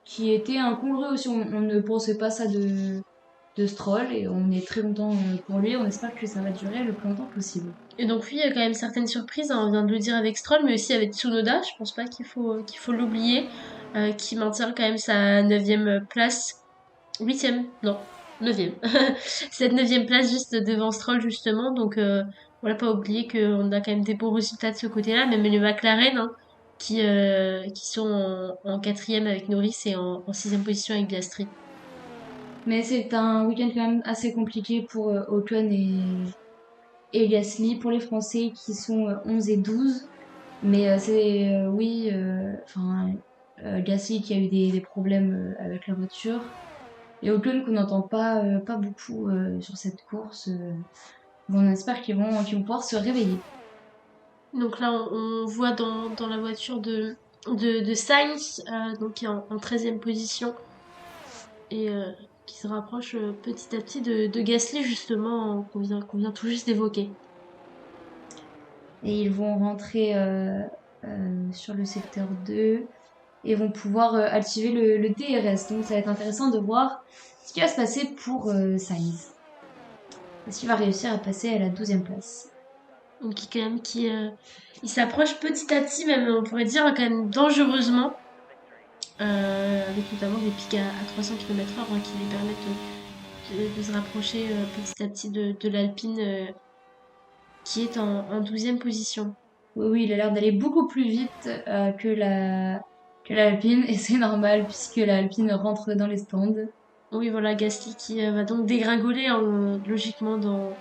qui était incongru aussi. On ne pensait pas ça de Stroll et on est très content pour lui. On espère que ça va durer le plus longtemps possible. Et donc oui, il y a quand même certaines surprises, hein, on vient de le dire avec Stroll, mais aussi avec Tsunoda, je pense pas qu'il faut l'oublier, qui maintient quand même sa neuvième place. Huitième, non, neuvième. Cette neuvième place juste devant Stroll justement, donc voilà, pas oublier qu'on a quand même des bons résultats de ce côté-là, même les McLaren hein, qui sont en quatrième avec Norris et en sixième position avec Piastri. Mais c'est un week-end quand même assez compliqué pour Ocon et Gasly, pour les Français qui sont 11 et 12. Mais oui, Gasly qui a eu des problèmes avec la voiture. Et Ocon qu'on n'entend pas beaucoup sur cette course. On espère qu'ils vont pouvoir se réveiller. Donc là, on voit dans la voiture de Sainz, donc qui est en 13e position, et qui se rapproche petit à petit de Gasly, justement, qu'on vient tout juste d'évoquer. Et ils vont rentrer sur le secteur 2 et vont pouvoir activer le DRS. Donc ça va être intéressant de voir ce qui va se passer pour Sainz. Est-ce qu'il va réussir à passer à la 12e place? Donc il s'approche petit à petit, même on pourrait dire quand même dangereusement, avec notamment des pics à 300 km/h hein, qui lui permettent de se rapprocher petit à petit de l'Alpine qui est en 12e position. Oui, oui, il a l'air d'aller beaucoup plus vite que l'Alpine et c'est normal puisque l'Alpine rentre dans les stands. Oui, voilà, Gasly qui va donc dégringoler hein, logiquement dans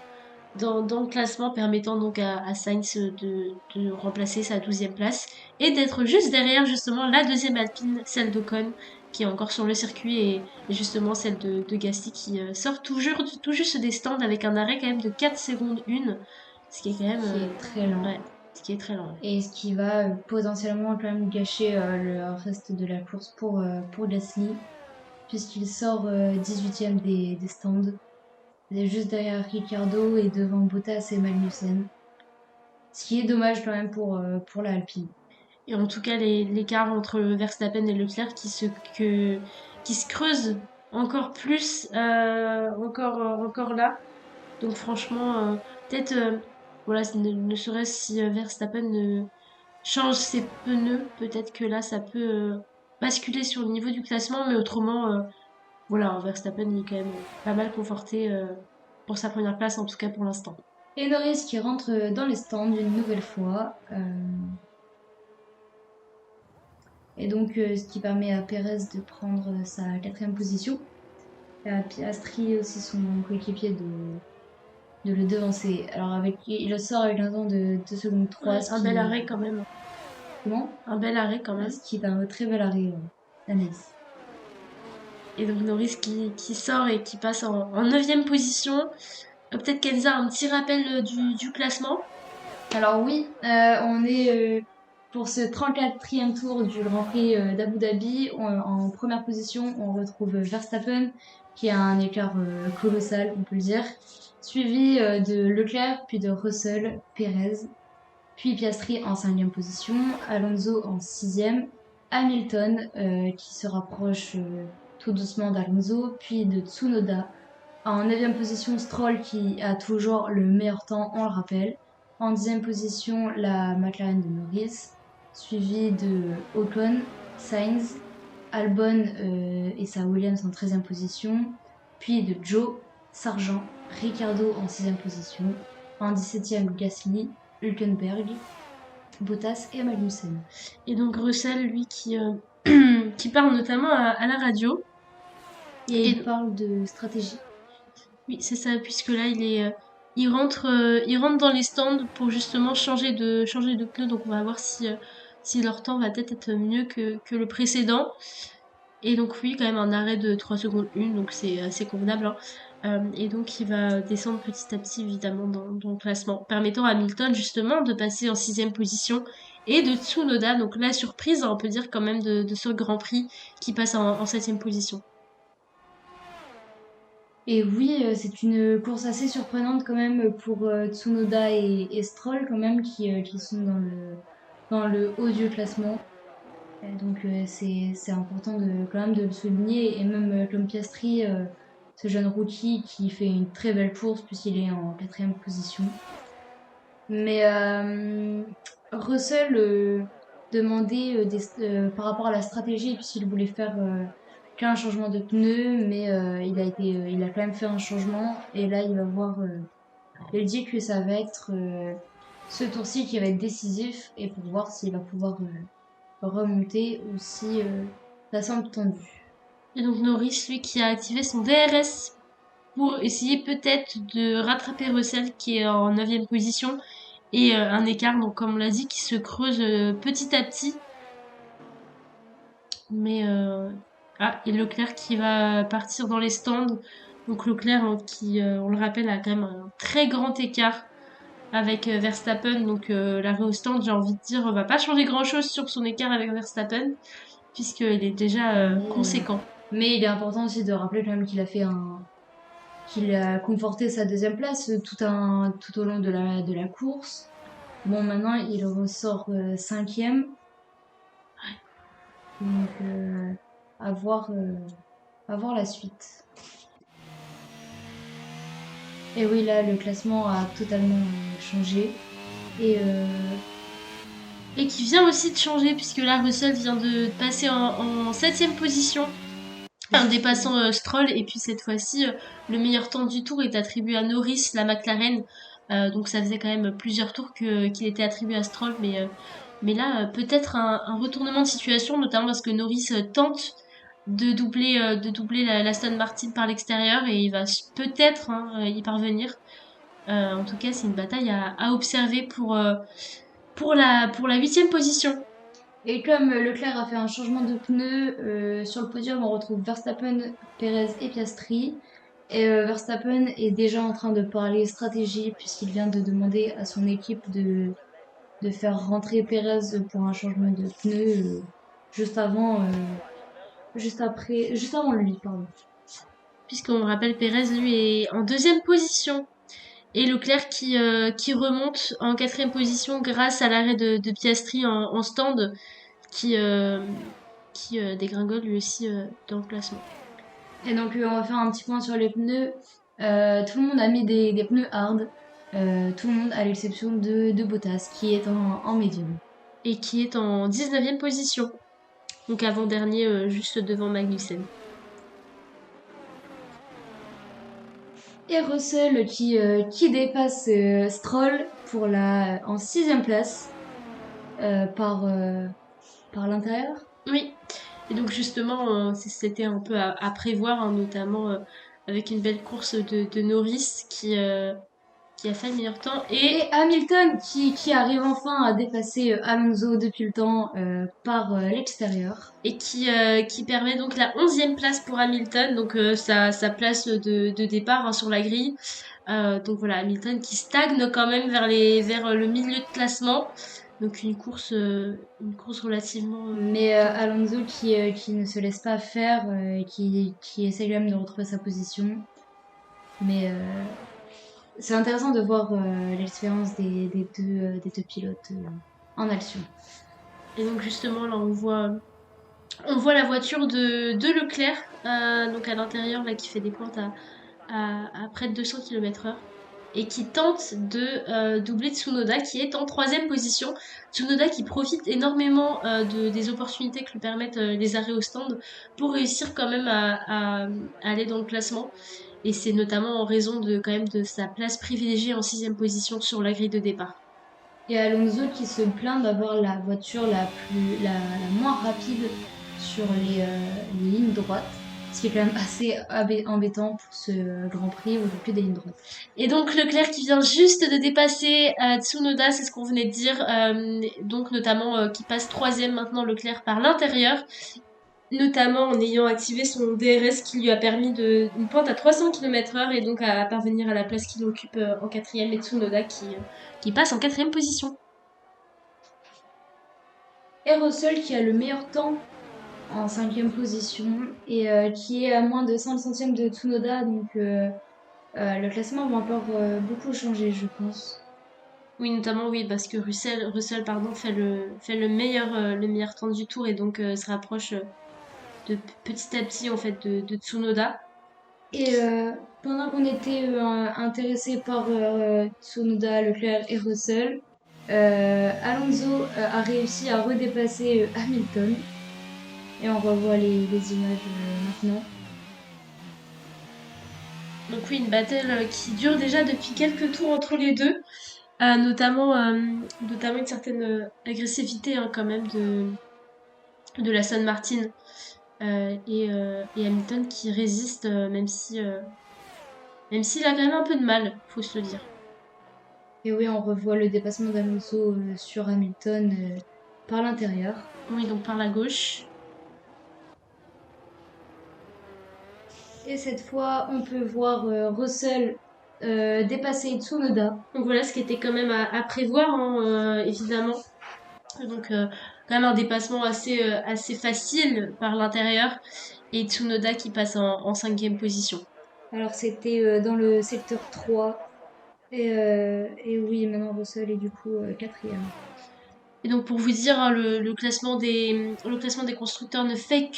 le classement, permettant donc à Sainz de remplacer sa 12e place et d'être juste derrière justement la deuxième Alpine, celle d'Ocon, qui est encore sur le circuit, et justement celle de Gasly qui sort tout juste des stands avec un arrêt quand même de 4 secondes 1, ce qui est quand même... Qui est très lent. Ouais, ce qui est très lent. Ouais. Et ce qui va potentiellement quand même gâcher le reste de la course pour Gasly, puisqu'il sort 18e des stands. Il est juste derrière Ricciardo et devant Bottas et Magnussen. Ce qui est dommage quand même pour la Alpine. Et en tout cas, l'écart entre Verstappen et Leclerc qui se creuse encore plus, encore là. Donc franchement, peut-être, voilà, ne serait-ce si Verstappen change ses pneus, peut-être que là, ça peut basculer sur le niveau du classement, mais autrement, voilà, Verstappen il est quand même pas mal conforté pour sa première place, en tout cas pour l'instant. Et Norris qui rentre dans les stands une nouvelle fois. Et donc, ce qui permet à Perez de prendre sa 4e position. Et à Piastri aussi, son coéquipier, de le devancer. Alors, il le sort avec un temps de 2 secondes 3. Ouais, un bel arrêt quand même. Comment? Un bel arrêt quand même. Ce qui est un très bel arrêt d'analyse. Et donc Norris qui sort et qui passe en 9e position. Peut-être Kenza, un petit rappel du classement. Alors oui, on est pour ce 34e tour du Grand Prix d'Abu Dhabi. En première position, on retrouve Verstappen, qui a un écart colossal, on peut le dire. Suivi de Leclerc, puis de Russell, Perez, puis Piastri en 5e position, Alonso en 6e, Hamilton qui se rapproche tout doucement d'Alonso, puis de Tsunoda. En 9e position, Stroll qui a toujours le meilleur temps, on le rappelle. En 10e position, la McLaren de Norris, suivi de Ocon, Sainz, Albon et sa Williams en 13e position, puis de Joe, Sargent, Ricciardo en 6e position, en 17e Gasly, Hülkenberg, Bottas et Magnussen. Et donc Russell, lui, qui parle notamment à la radio. Et il parle de stratégie. Oui, c'est ça, puisque là, il rentre dans les stands pour justement changer de pneu. Donc on va voir si leur temps va peut-être être mieux que le précédent. Et donc oui, quand même un arrêt de 3 secondes 1, donc c'est assez convenable, hein. Et donc il va descendre petit à petit évidemment dans le classement, permettant à Hamilton justement de passer en 6e position et de Tsunoda, donc la surprise, hein, on peut dire quand même de ce Grand Prix qui passe en 7e position. Et oui, c'est une course assez surprenante quand même pour Tsunoda et Stroll quand même qui sont dans le haut du classement. Donc c'est important quand même de le souligner. Et même comme Piastri, ce jeune rookie qui fait une très belle course puisqu'il est en 4e position. Mais Russell demandait par rapport à la stratégie puisqu'il voulait faire qu'un changement de pneu, mais il a quand même fait un changement et là il dit que ça va être ce tour-ci qui va être décisif et pour voir s'il va pouvoir remonter ou si ça semble tendu. Et donc Norris, lui, qui a activé son DRS pour essayer peut-être de rattraper Russell qui est en 9e position et un écart, donc comme on l'a dit, qui se creuse petit à petit. Mais et Leclerc qui va partir dans les stands. Donc Leclerc qui, on le rappelle, a quand même un très grand écart avec Verstappen. Donc l'arrêt au stand, j'ai envie de dire, va pas changer grand-chose sur son écart avec Verstappen puisqu'il est déjà conséquent. Mais il est important aussi de rappeler quand même qu'il a conforté sa 2e place tout au long de la course. Bon, maintenant il ressort 5e. Donc à voir la suite. Et oui, là le classement a totalement changé. Et Et qui vient aussi de changer puisque là Russell vient de passer en 7e position en dépassant Stroll, et puis cette fois-ci le meilleur temps du tour est attribué à Norris, la McLaren. Donc ça faisait quand même plusieurs tours qu'il était attribué à Stroll, mais là peut-être un retournement de situation, notamment parce que Norris tente de doubler la Aston Martin par l'extérieur et il va peut-être y parvenir. En tout cas, c'est une bataille à observer pour la 8e position. Et comme Leclerc a fait un changement de pneu, sur le podium, on retrouve Verstappen, Perez et Piastri. Et Verstappen est déjà en train de parler stratégie puisqu'il vient de demander à son équipe de faire rentrer Perez pour un changement de pneu juste avant lui, pardon. Puisqu'on rappelle, Perez, lui, est en 2e position. Et Leclerc qui remonte en 4e position grâce à l'arrêt de Piastri en stand, qui, dégringole lui aussi dans le classement. Et donc on va faire un petit point sur les pneus. Tout le monde a mis des pneus hard. Tout le monde à l'exception de Bottas qui est en médium. Et qui est en 19e position. Donc avant-dernier, juste devant Magnussen. Et Russell qui dépasse Stroll en 6e place par l'intérieur. Oui. Et donc justement, c'était un peu à prévoir, hein, notamment avec une belle course de Norris qui a fait le meilleur temps. Et Hamilton qui arrive enfin à dépasser Alonso depuis le temps par l'extérieur. Et qui permet donc la 11e place pour Hamilton, donc sa place de départ, hein, sur la grille. Donc voilà, Hamilton qui stagne quand même vers le milieu de classement. Donc une course relativement... Mais Alonso qui ne se laisse pas faire et qui essaie quand même de retrouver sa position. Mais c'est intéressant de voir l'expérience des deux pilotes en action. Et donc justement là on voit la voiture de Leclerc, donc à l'intérieur là, qui fait des pointes à près de 200 km/h et qui tente de doubler Tsunoda qui est en 3e position. Tsunoda qui profite énormément des opportunités que lui permettent les arrêts au stand pour réussir quand même à aller dans le classement. Et c'est notamment en raison quand même de sa place privilégiée en 6e position sur la grille de départ. Et Alonso qui se plaint d'avoir la voiture la moins rapide sur les lignes droites. Ce qui est quand même assez embêtant pour ce Grand Prix où il n'y a plus des lignes droites. Et donc Leclerc qui vient juste de dépasser Tsunoda, c'est ce qu'on venait de dire, donc notamment qui passe 3e maintenant Leclerc par l'intérieur. notamment en ayant activé son DRS qui lui a permis une pente à 300 km/h et donc à parvenir à la place qu'il occupe en quatrième, et Tsunoda qui passe en quatrième position. Et Russell qui a le meilleur temps en cinquième position et qui est à moins de 5 centièmes de Tsunoda, donc le classement va encore beaucoup changer, je pense. Oui, notamment oui, parce que Russell pardon, fait le meilleur temps du tour et donc se rapproche de petit à petit en fait de Tsunoda. Et pendant qu'on était intéressé par Tsunoda, Leclerc et Russell, Alonso a réussi à redépasser Hamilton. Et on revoit les images maintenant. Donc oui, une battle qui dure déjà depuis quelques tours entre les deux, notamment une certaine agressivité hein, quand même de l'Aston Martin et Hamilton qui résiste même s'il a quand même un peu de mal, faut se le dire. Et oui, on revoit le dépassement d'Alonso sur Hamilton par l'intérieur. Oui, donc par la gauche. Et cette fois, on peut voir Russell dépasser Tsunoda. Donc voilà ce qui était quand même à prévoir, hein, évidemment. Donc quand même un dépassement assez facile par l'intérieur et Tsunoda qui passe en cinquième position. Alors c'était dans le secteur 3. Et oui, maintenant Russell est du coup quatrième. Et donc pour vous dire, hein, le classement des constructeurs ne fait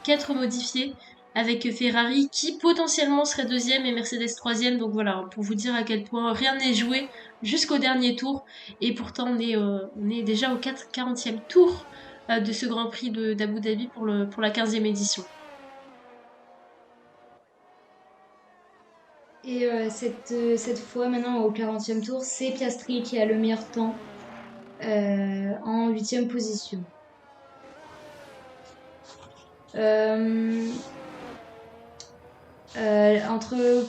qu'être modifié avec Ferrari qui potentiellement serait deuxième et Mercedes troisième. Donc voilà, pour vous dire à quel point rien n'est joué jusqu'au dernier tour. Et pourtant on est déjà au 40e tour de ce Grand Prix d'Abu Dhabi pour la 15e édition. Et cette fois, maintenant au 40e tour, c'est Piastri qui a le meilleur temps en 8e position.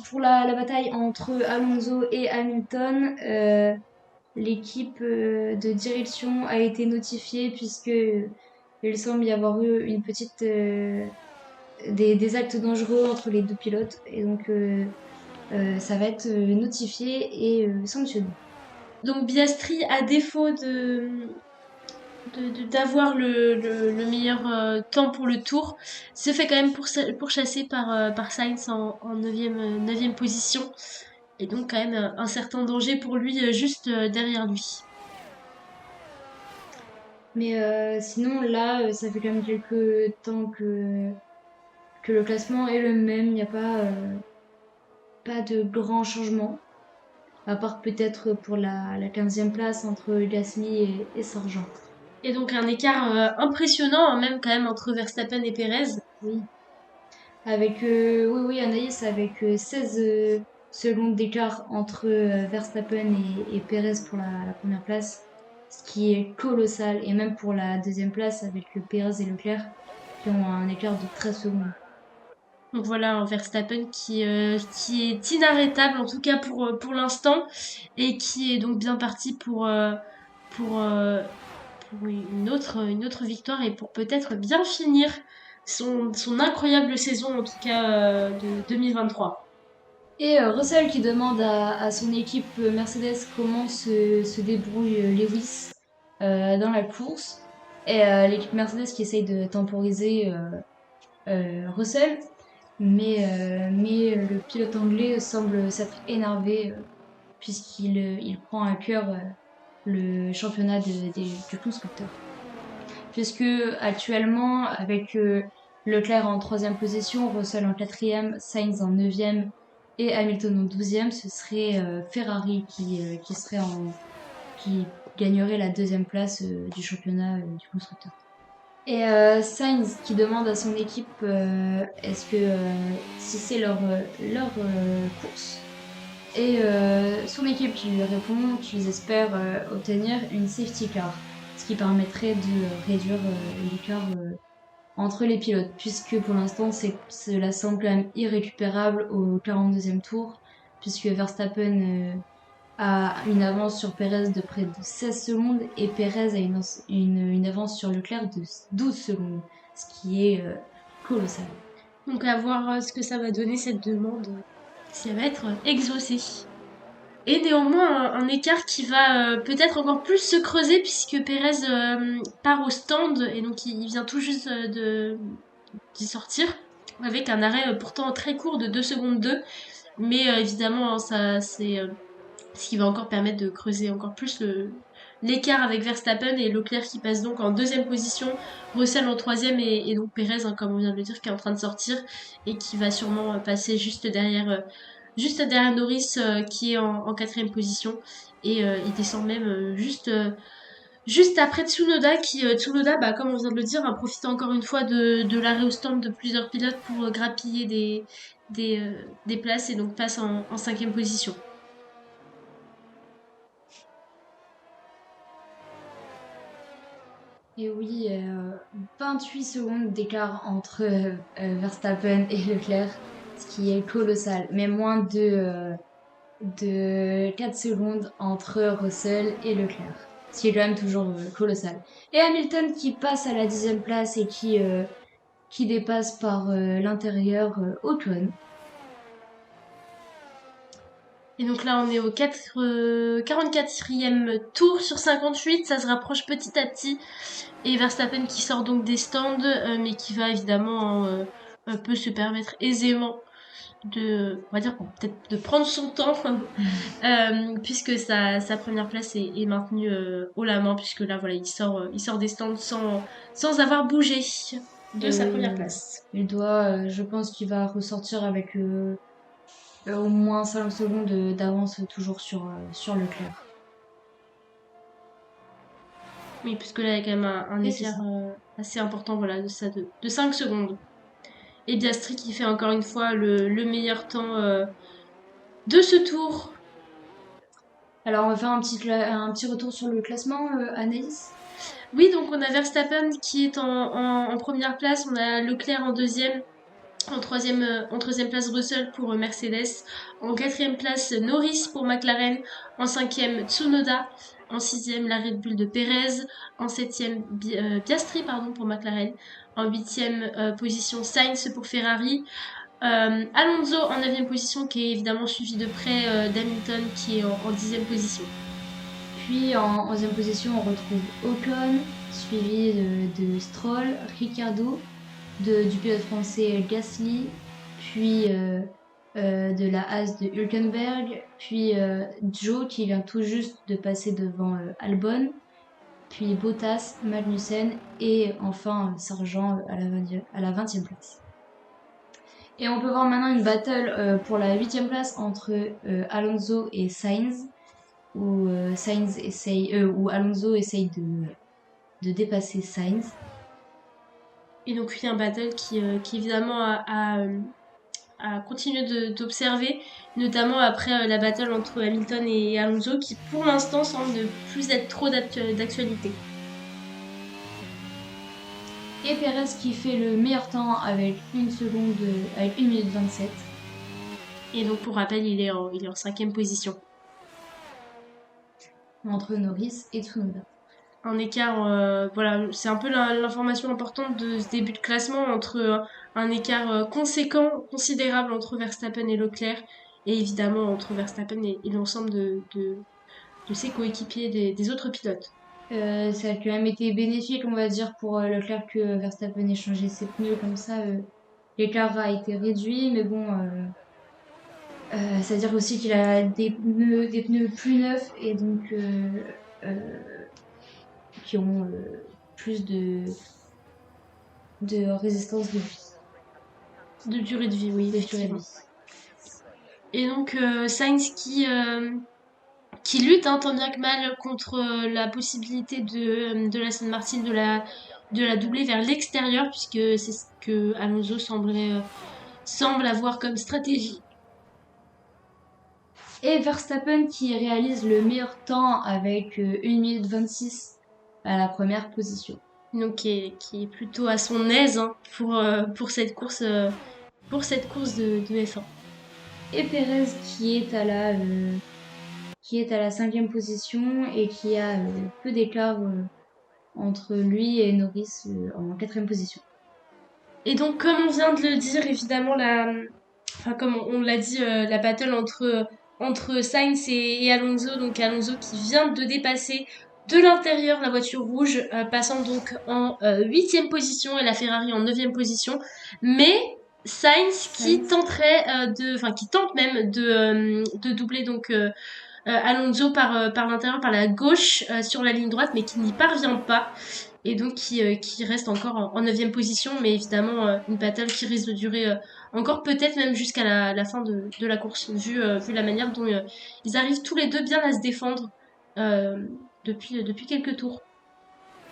Pour la bataille entre Alonso et Hamilton, l'équipe de direction a été notifiée puisque il semble y avoir eu une petite des actes dangereux entre les deux pilotes et donc ça va être notifié et sanctionné. Donc Piastri, à défaut d'avoir le meilleur temps pour le tour, se fait quand même pourchasser par Sainz en 9e position. Et donc quand même un certain danger pour lui juste derrière lui. Mais sinon là, ça fait quand même quelques temps que le classement est le même, il n'y a pas de grands changements. À part peut-être pour la 15e place entre Gasly et Sargent. Et donc un écart impressionnant, hein, même quand même entre Verstappen et Perez. Oui. Avec, oui, Anaïs, avec 16 secondes d'écart entre Verstappen et Perez pour la première place, ce qui est colossal. Et même pour la deuxième place avec Perez et Leclerc, qui ont un écart de 13 secondes. Donc voilà, un Verstappen qui est inarrêtable, en tout cas pour l'instant, et qui est donc bien parti pour, euh, pour une autre victoire et pour peut-être bien finir son incroyable saison, en tout cas de 2023. Et Russell qui demande à son équipe Mercedes comment se débrouille Lewis dans la course. Et l'équipe Mercedes qui essaye de temporiser Russell. Mais le pilote anglais semble s'être énervé puisqu'il prend à cœur le championnat du constructeur. Puisque actuellement, avec Leclerc en 3e position, Russell en 4e, Sainz en 9e et Hamilton en 12e, ce serait Ferrari qui gagnerait la 2e place du championnat du constructeur. Et Sainz qui demande à son équipe est-ce que si c'est leur course. Et son équipe qui lui répond qu'ils espèrent obtenir une safety car, ce qui permettrait de réduire l'écart entre les pilotes, puisque pour l'instant cela semble quand même irrécupérable au 42e tour, puisque Verstappen a une avance sur Perez de près de 16 secondes et Perez a une avance sur Leclerc de 12 secondes, ce qui est colossal. Donc à voir ce que ça va donner cette demande, si elle va être exaucée. Et néanmoins, un écart qui va peut-être encore plus se creuser puisque Pérez part au stand et donc il vient tout juste d'y sortir avec un arrêt pourtant très court de 2 secondes 2. Mais évidemment, hein, ça c'est ce qui va encore permettre de creuser encore plus l'écart avec Verstappen et Leclerc qui passe donc en deuxième position, Russell en troisième et donc Pérez, hein, comme on vient de le dire, qui est en train de sortir et qui va sûrement passer juste derrière Norris qui est en quatrième position et il descend même juste après Tsunoda Tsunoda, bah, comme on vient de le dire, a profité encore une fois de l'arrêt au stand de plusieurs pilotes pour grappiller des places et donc passe en cinquième position. Et oui, 28 secondes d'écart entre Verstappen et Leclerc, ce qui est colossal. Mais moins de 4 secondes entre Russell et Leclerc, ce qui est quand même toujours colossal. Et Hamilton qui passe à la 10e place et qui dépasse par l'intérieur Ocon. Et donc là, on est au 44e tour sur 58. Ça se rapproche petit à petit. Et Verstappen qui sort donc des stands, mais qui va évidemment un peu se permettre aisément on va dire, peut-être de prendre son temps, puisque sa première place est maintenue haut la main, puisque là, voilà, il sort des stands sans avoir bougé de sa première place. Il doit, je pense qu'il va ressortir avec au moins 5 secondes d'avance toujours sur Leclerc. Oui, puisque là, il y a quand même un Et c'est écart ça. assez important, voilà, de 5 secondes. Et Piastri qui fait encore une fois le meilleur temps de ce tour. Alors, on va faire un petit retour sur le classement, Anaïs. Oui, donc on a Verstappen qui est en première place, on a Leclerc en deuxième, en troisième place Russell pour Mercedes, en quatrième place Norris pour McLaren, en cinquième Tsunoda, en sixième la Red Bull de Perez, en septième Piastri pardon pour McLaren, en huitième position Sainz pour Ferrari, Alonso en neuvième position qui est évidemment suivi de près d'Hamilton qui est en dixième position. Puis en 11e position, on retrouve Ocon, suivi de Stroll, Ricciardo, du pilote français Gasly, puis de la Haas de Hülkenberg, puis Joe qui vient tout juste de passer devant Albon, puis Bottas, Magnussen et enfin Sargent à la 20e place. Et on peut voir maintenant une battle pour la 8e place entre Alonso et Sainz, où Alonso essaye de dépasser Sainz. Et donc oui, un battle qui évidemment a continué d'observer, notamment après la battle entre Hamilton et Alonso, qui pour l'instant semble ne plus être trop d'actualité. Et Perez qui fait le meilleur temps avec 1 minute 27. Et donc pour rappel, il est en cinquième position. Entre Norris et Tsunoda. Un écart, voilà, c'est un peu l'information importante de ce début de classement entre un écart considérable entre Verstappen et Leclerc, et évidemment entre Verstappen et l'ensemble de ses coéquipiers des autres pilotes. Ça a quand même été bénéfique, on va dire, pour Leclerc que Verstappen ait changé ses pneus comme ça. L'écart a été réduit, mais bon, c'est-à-dire aussi qu'il a des pneus plus neufs et donc qui ont plus de résistance de vie. De durée de vie, oui, De durée de effectivement. vie. Et donc Sainz qui lutte tant bien que mal contre la possibilité de l'Aston Martin de la doubler vers l'extérieur, puisque c'est ce que Alonso semble avoir comme stratégie. Et Verstappen qui réalise le meilleur temps avec 1 minute 26 à la première position. Donc qui est plutôt à son aise hein, pour cette course de F1. Et Perez qui est à la 5e position et qui a peu d'écart entre lui et Norris en 4e position. Et donc, comme on vient de le dire, évidemment, enfin, comme on l'a dit, la battle entre Sainz et Alonso, donc Alonso qui vient de dépasser de l'intérieur la voiture rouge, passant donc en 8e position et la Ferrari en 9e position. Mais Sainz qui Sainz. tenterait enfin qui tente même de doubler donc Alonso par l'intérieur, par la gauche sur la ligne droite, mais qui n'y parvient pas et donc qui reste encore en 9e position, mais évidemment une battle qui risque de durer encore peut-être même jusqu'à la fin de la course, vu la manière dont ils arrivent tous les deux bien à se défendre euh, depuis quelques tours.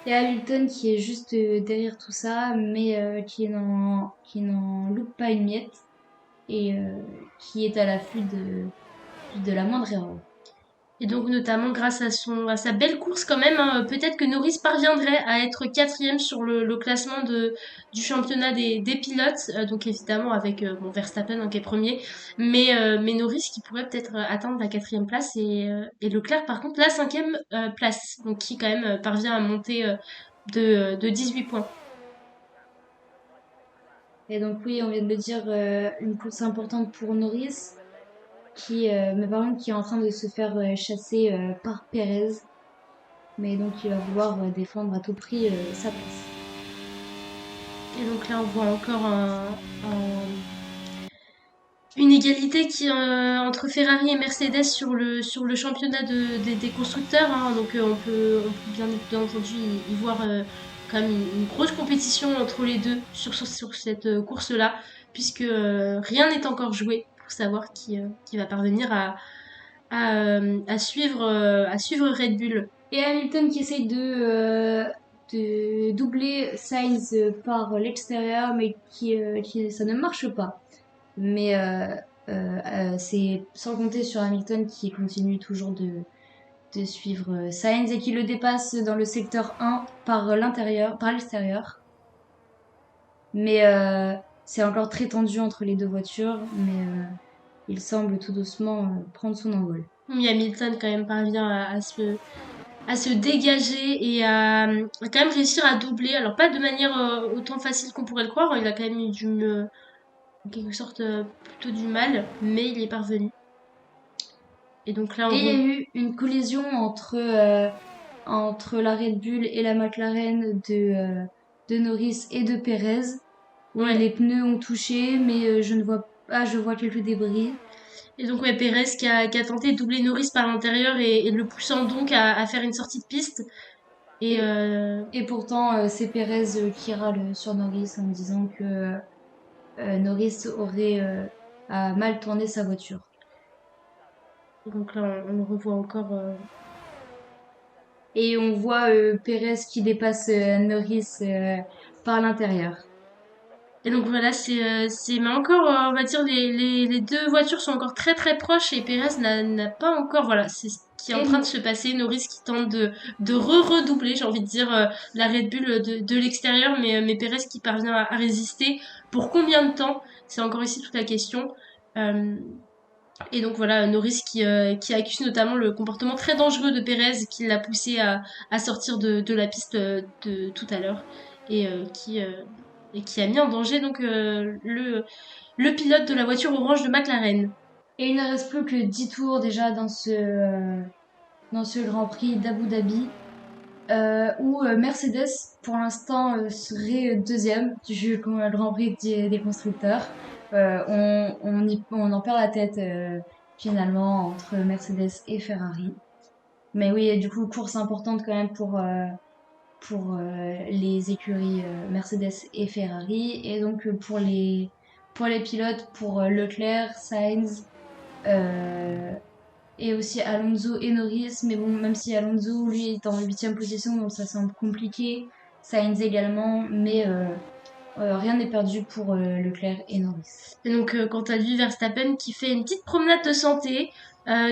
Et Hamilton qui est juste derrière tout ça, mais qui n'en loupe pas une miette et qui est à l'affût de la moindre erreur. Et donc notamment grâce à sa belle course quand même, hein, peut-être que Norris parviendrait à être quatrième sur le classement du championnat des pilotes, donc évidemment avec bon, Verstappen hein, qui est premier, mais Norris qui pourrait peut-être atteindre la quatrième place et Leclerc par contre la cinquième place, donc qui quand même parvient à monter de 18 points. Et donc oui, on vient de le dire, une course importante pour Norris, mais par contre qui est en train de se faire chasser par Perez. Mais donc il va vouloir défendre à tout prix sa place. Et donc là on voit encore une égalité entre Ferrari et Mercedes sur le championnat des constructeurs. Hein. Donc on peut bien entendu y voir quand même une grosse compétition entre les deux sur cette course-là, puisque rien n'est encore joué pour savoir qui va parvenir à suivre Red Bull. Et Hamilton qui essaye de doubler Sainz par l'extérieur, mais ça ne marche pas. Mais c'est sans compter sur Hamilton qui continue toujours de suivre Sainz et qui le dépasse dans le secteur 1 par l'extérieur. Mais c'est encore très tendu entre les deux voitures, mais il semble tout doucement prendre son envol. Mais Hamilton quand même parvient à se dégager et à quand même réussir à doubler. Alors pas de manière autant facile qu'on pourrait le croire, il a quand même eu en quelque sorte plutôt du mal, mais il y est parvenu. Et donc là Et il y a on eu une collision entre la Red Bull et la McLaren de Norris et de Perez. Oui, ouais. les pneus ont touché, mais je ne vois pas, je vois quelques débris. Et donc ouais, Perez qui a tenté de doubler Norris par l'intérieur et le poussant donc à faire une sortie de piste. Et Et, et pourtant, c'est Perez qui râle sur Norris en disant que Norris aurait mal tourné sa voiture. donc là on le revoit encore. Et on voit Perez qui dépasse Norris par l'intérieur. Et donc voilà, mais encore, on va dire, les deux voitures sont encore très très proches et Perez n'a pas encore, voilà, c'est ce qui est en Et train de se passer. Norris qui tente de redoubler, j'ai envie de dire, la Red Bull de l'extérieur, mais Perez qui parvient à résister. Pour combien de temps? C'est encore ici toute la question. Euh, et donc voilà, Norris qui accuse notamment le comportement très dangereux de Perez qui l'a poussé à sortir de la piste de tout à l'heure et et qui a mis en danger donc le pilote de la voiture orange de McLaren. Et il ne reste plus que 10 tours déjà dans ce Grand Prix d'Abu Dhabi, où Mercedes, pour l'instant, serait deuxième du Grand Prix des constructeurs. On en perd la tête finalement entre Mercedes et Ferrari. Mais oui, du coup, course importante quand même pour les écuries Mercedes et Ferrari. Et donc pour les pilotes, pour Leclerc, Sainz, euh, et aussi Alonso et Norris. Mais bon, même si Alonso, lui, est en 8e position, donc ça semble compliqué. Sainz également, mais rien n'est perdu pour Leclerc et Norris. Et donc quant à lui, Verstappen qui fait une petite promenade de santé,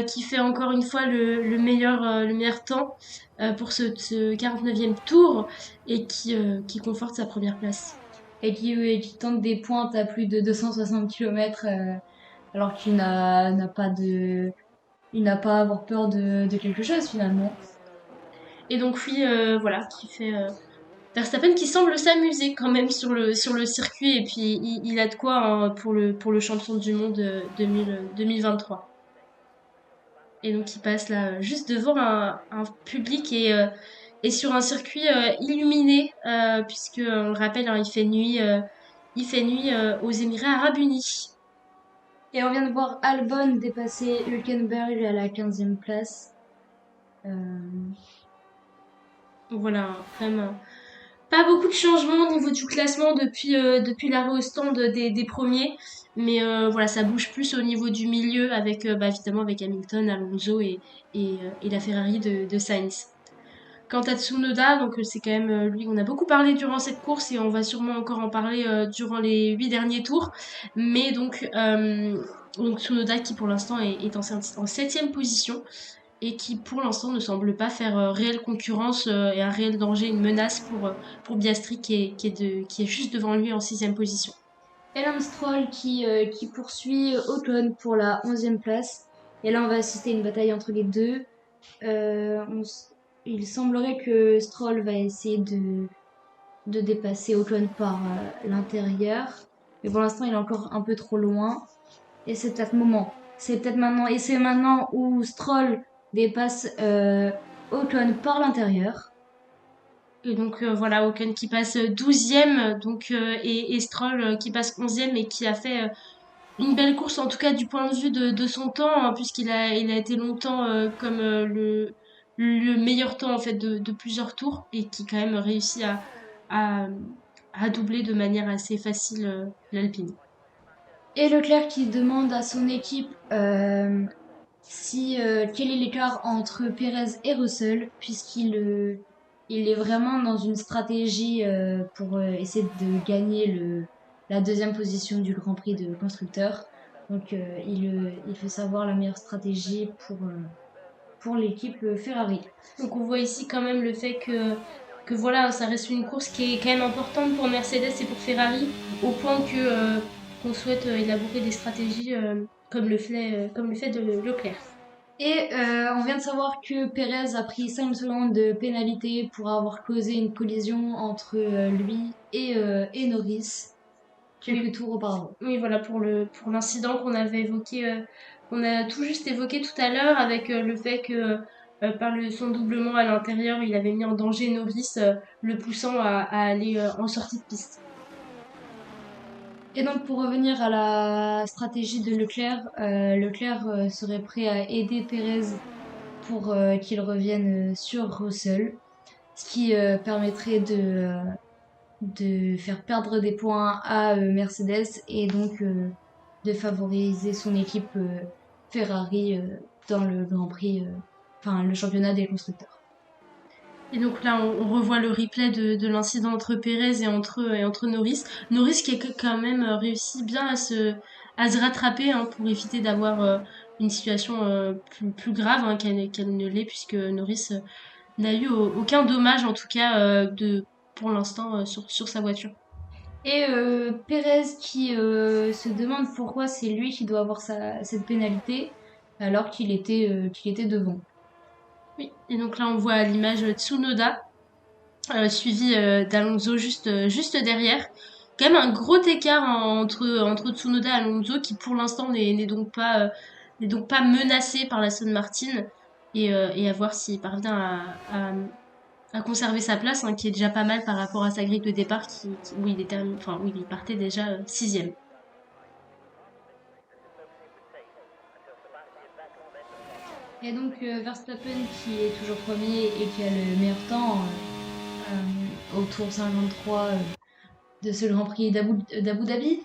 qui fait encore une fois le meilleur temps pour ce 49e tour et qui conforte sa première place. Et qui tente des pointes à plus de 260 km alors qu'il il n'a pas à avoir peur de quelque chose finalement. Et donc oui, voilà, Verstappen qui semble s'amuser quand même sur le circuit et puis il a de quoi hein, pour le champion du monde 2023. Et donc il passe là juste devant un public et sur un circuit illuminé puisque on le rappelle hein, il fait nuit aux Émirats Arabes Unis. Et on vient de voir Albon dépasser Hülkenberg à la 15e place. Euh, Donc voilà, quand même pas beaucoup de changements au niveau du classement depuis l'arrêt au stand des premiers. Mais voilà, ça bouge plus au niveau du milieu avec bah, évidemment avec Hamilton, Alonso et la Ferrari de Sainz. Quant à Tsunoda, donc c'est quand même lui, on a beaucoup parlé durant cette course et on va sûrement encore en parler durant les 8 derniers tours. Mais donc Tsunoda qui pour l'instant est en 7e position et qui pour l'instant ne semble pas faire réelle concurrence et un réel danger, une menace pour Piastri qui est juste devant lui en 6e position. Et Lance Stroll qui poursuit Ocon pour la 11e place. Et là, on va assister à une bataille entre les deux. Il semblerait que Stroll va essayer de dépasser Ocon par l'intérieur. Mais pour l'instant, il est encore un peu trop loin. Et c'est peut-être le moment. C'est peut-être maintenant. Et c'est maintenant où Stroll dépasse Ocon par l'intérieur. Et donc voilà, Ocon qui passe 12e donc, et Stroll qui passe 11e et qui a fait une belle course en tout cas du point de vue de son temps hein, il a été longtemps comme le meilleur temps en fait de plusieurs tours et qui quand même réussit à, à doubler de manière assez facile l'Alpine. Et Leclerc qui demande à son équipe quel est l'écart entre Perez et Russell, il est vraiment dans une stratégie pour essayer de gagner la 2e position du Grand Prix de constructeurs. Donc il veut savoir la meilleure stratégie pour l'équipe Ferrari. Donc on voit ici quand même le fait que voilà, ça reste une course qui est quand même importante pour Mercedes et pour Ferrari, au point qu'on souhaite élaborer des stratégies comme le fait de Leclerc. Et on vient de savoir que Perez a pris 5 secondes de pénalité pour avoir causé une collision entre lui et Norris quelques tours auparavant. Oui, voilà, pour l'incident qu'on avait évoqué, qu'on a tout juste évoqué tout à l'heure, avec le fait que son doublement à l'intérieur, il avait mis en danger Norris, le poussant à aller en sortie de piste. Et donc pour revenir à la stratégie de Leclerc, Leclerc serait prêt à aider Perez pour qu'il revienne sur Russell, ce qui permettrait de faire perdre des points à Mercedes et donc de favoriser son équipe Ferrari dans le Grand Prix, le championnat des constructeurs. Et donc là, on revoit le replay de l'incident entre Perez et entre Norris. Norris qui a quand même réussi bien à se rattraper hein, pour éviter d'avoir une situation plus grave hein, qu'elle ne l'est, puisque Norris n'a eu aucun dommage, en tout cas, pour l'instant, sur sa voiture. Et Perez qui se demande pourquoi c'est lui qui doit avoir cette pénalité alors qu'il était devant. Oui, et donc là, on voit à l'image Tsunoda, suivi d'Alonso juste derrière. Quand même un gros écart entre Tsunoda et Alonso qui pour l'instant n'est donc pas menacé par la Aston Martin et à voir s'il parvient à conserver sa place hein, qui est déjà pas mal par rapport à sa grille de départ où où il partait déjà 6e. Et donc Verstappen qui est toujours premier et qui a le meilleur temps au tour 53 de ce Grand Prix d'Abu Dhabi.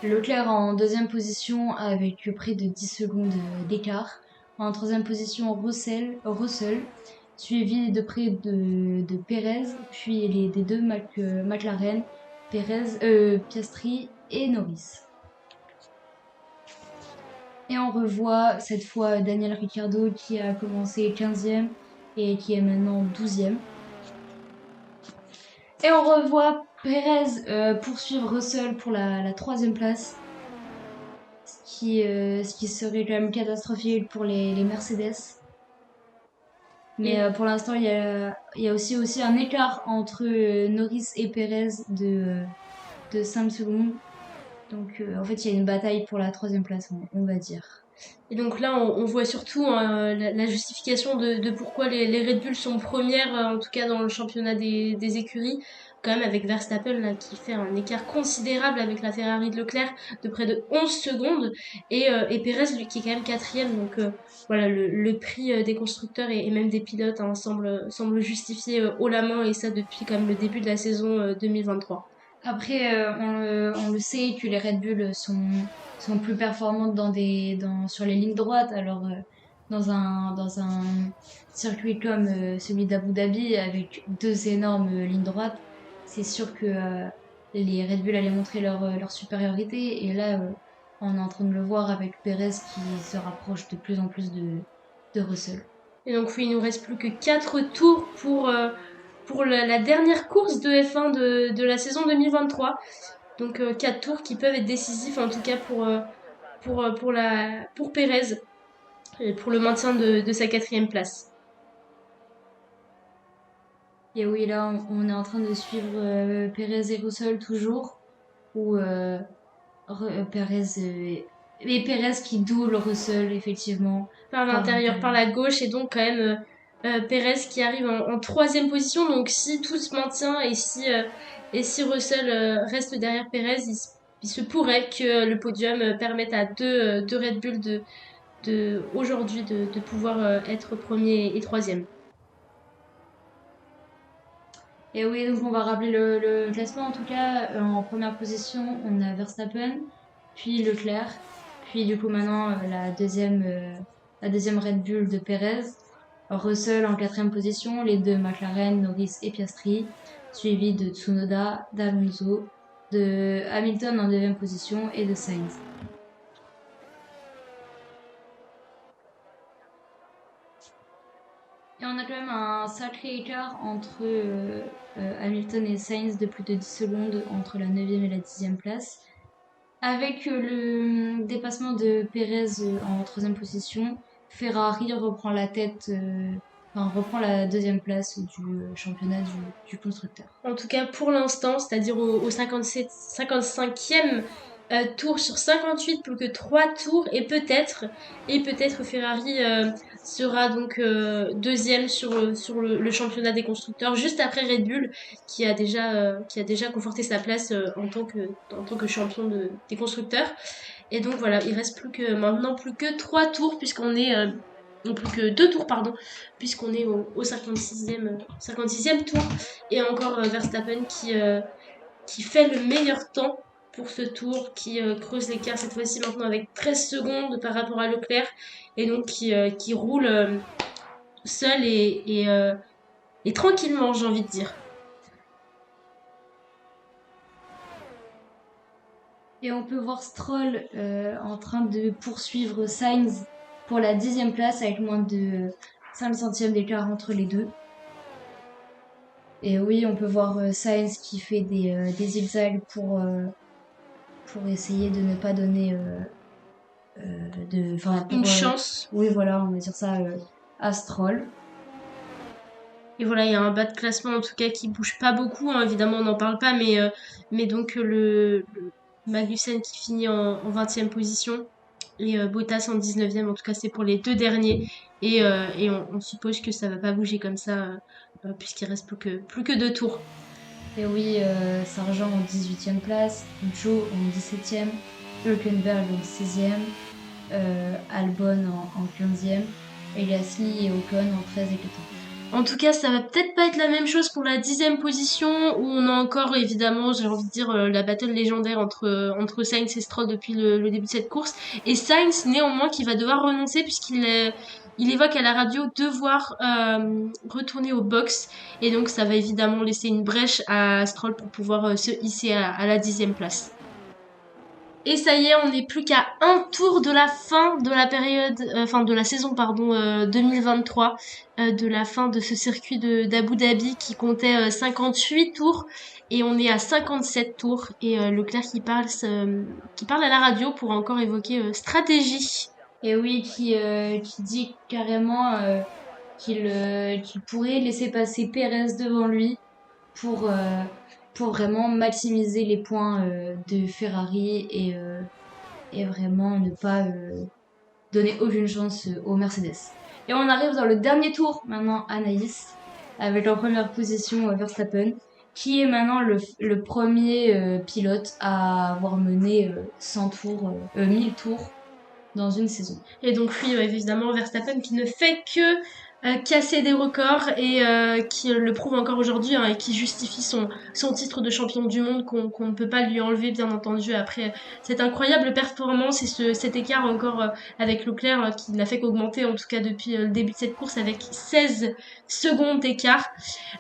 Leclerc en 2e position avec près de 10 secondes d'écart. En 3e position Russell suivi de près de Perez, puis des deux McLaren, Piastri et Norris. Et on revoit cette fois Daniel Ricciardo qui a commencé 15e et qui est maintenant 12e. Et on revoit Perez poursuivre Russell pour la 3e place. Ce qui serait quand même catastrophique pour les Mercedes. Mais pour l'instant, il y a aussi un écart entre Norris et Perez de 5 secondes. Donc en fait, il y a une bataille pour la troisième place, on va dire. Et donc là, on voit surtout la justification de pourquoi les Red Bull sont premières, en tout cas dans le championnat des écuries, quand même avec Verstappen là, qui fait un écart considérable avec la Ferrari de Leclerc de près de 11 secondes, et Perez lui qui est quand même quatrième. Donc voilà, le prix des constructeurs et même des pilotes hein, semble justifié haut la main, et ça depuis quand même le début de la saison 2023. Après, on le sait que les Red Bull sont plus performantes sur les lignes droites. Alors, dans un circuit comme celui d'Abu Dhabi, avec deux énormes lignes droites, c'est sûr que les Red Bull allaient montrer leur supériorité. Et là, on est en train de le voir avec Perez qui se rapproche de plus en plus de Russell. Et donc oui, il nous reste plus que 4 tours pour la dernière course de F1 de la saison 2023. Donc 4 tours qui peuvent être décisifs en tout cas pour Pérez et pour le maintien de sa quatrième place. Et oui, là, on est en train de suivre Perez et Russell toujours, ou Perez et Perez qui double Russell, effectivement. Par l'intérieur, par la gauche, et donc quand même Pérez qui arrive en troisième position. Donc si tout se maintient et si Russell reste derrière Pérez, il se pourrait que le podium permette à deux Red Bull aujourd'hui de pouvoir être premier et troisième. Et oui, donc on va rappeler le classement. En tout cas, en première position, on a Verstappen, puis Leclerc, puis du coup maintenant la deuxième Red Bull de Perez, Russell en quatrième position, les deux McLaren, Norris et Piastri, suivi de Tsunoda, d'Alonso, de Hamilton en neuvième position et de Sainz. Et on a quand même un sacré écart entre Hamilton et Sainz de plus de 10 secondes entre la 9e et la 10e place. Avec le dépassement de Perez en troisième position, Ferrari reprend reprend la deuxième place du championnat du constructeur. En tout cas pour l'instant, c'est-à-dire au 55e tour sur 58, plus que 3 tours, et peut-être Ferrari sera donc deuxième sur le championnat des constructeurs, juste après Red Bull qui a déjà conforté sa place en tant que champion des constructeurs. Et donc voilà, il reste maintenant plus que 3 tours puisqu'on est non plus que 2 tours pardon, puisqu'on est au 56e tour, et encore Verstappen qui fait le meilleur temps pour ce tour, qui creuse l'écart cette fois-ci maintenant avec 13 secondes par rapport à Leclerc, et donc qui roule seul et tranquillement, j'ai envie de dire. Et on peut voir Stroll en train de poursuivre Sainz pour la 10e place avec moins de 5 centièmes d'écart entre les deux. Et oui, on peut voir Sainz qui fait des zigzags pour essayer de ne pas donner une chance. Oui, voilà, on va dire ça à Stroll. Et voilà, il y a un bas de classement en tout cas qui bouge pas beaucoup, hein, évidemment on n'en parle pas, mais donc le Magnussen qui finit en 20e position, et Bottas en 19e, en tout cas c'est pour les deux derniers, et on suppose que ça va pas bouger comme ça puisqu'il reste plus que 2 tours. Et oui, Sargent en 18e place, Joe en 17e, Hülkenberg en 16e, Albon en 15e, et Gasly et Ocon en 13 et 14. En tout cas, ça va peut-être pas être la même chose pour la 10e position, où on a encore, évidemment, j'ai envie de dire, la battle légendaire entre Sainz et Stroll depuis le début de cette course. Et Sainz, néanmoins, qui va devoir renoncer puisqu'il évoque à la radio devoir retourner au box. Et donc, ça va évidemment laisser une brèche à Stroll pour pouvoir se hisser à la 10e place. Et ça y est, on n'est plus qu'à un tour de la fin de la période, de la saison 2023, de la fin de ce circuit d'Abu Dhabi qui comptait 58 tours, et on est à 57 tours, et Leclerc qui parle à la radio pour encore évoquer stratégie. Et oui, qui dit carrément qu'il pourrait laisser passer Pérez devant lui pour, euh, pour vraiment maximiser les points de Ferrari et vraiment ne pas donner aucune chance aux Mercedes. Et on arrive dans le dernier tour maintenant, Anaïs, avec en première position Verstappen, qui est maintenant le premier pilote à avoir mené 100 tours, 1000 tours dans une saison. Et donc oui, évidemment, Verstappen qui ne fait que casser des records et qui le prouve encore aujourd'hui, hein, et qui justifie son titre de champion du monde qu'on ne peut pas lui enlever, bien entendu, après cette incroyable performance et cet écart encore avec Leclerc qui n'a fait qu'augmenter, en tout cas depuis le début de cette course, avec 16 secondes d'écart.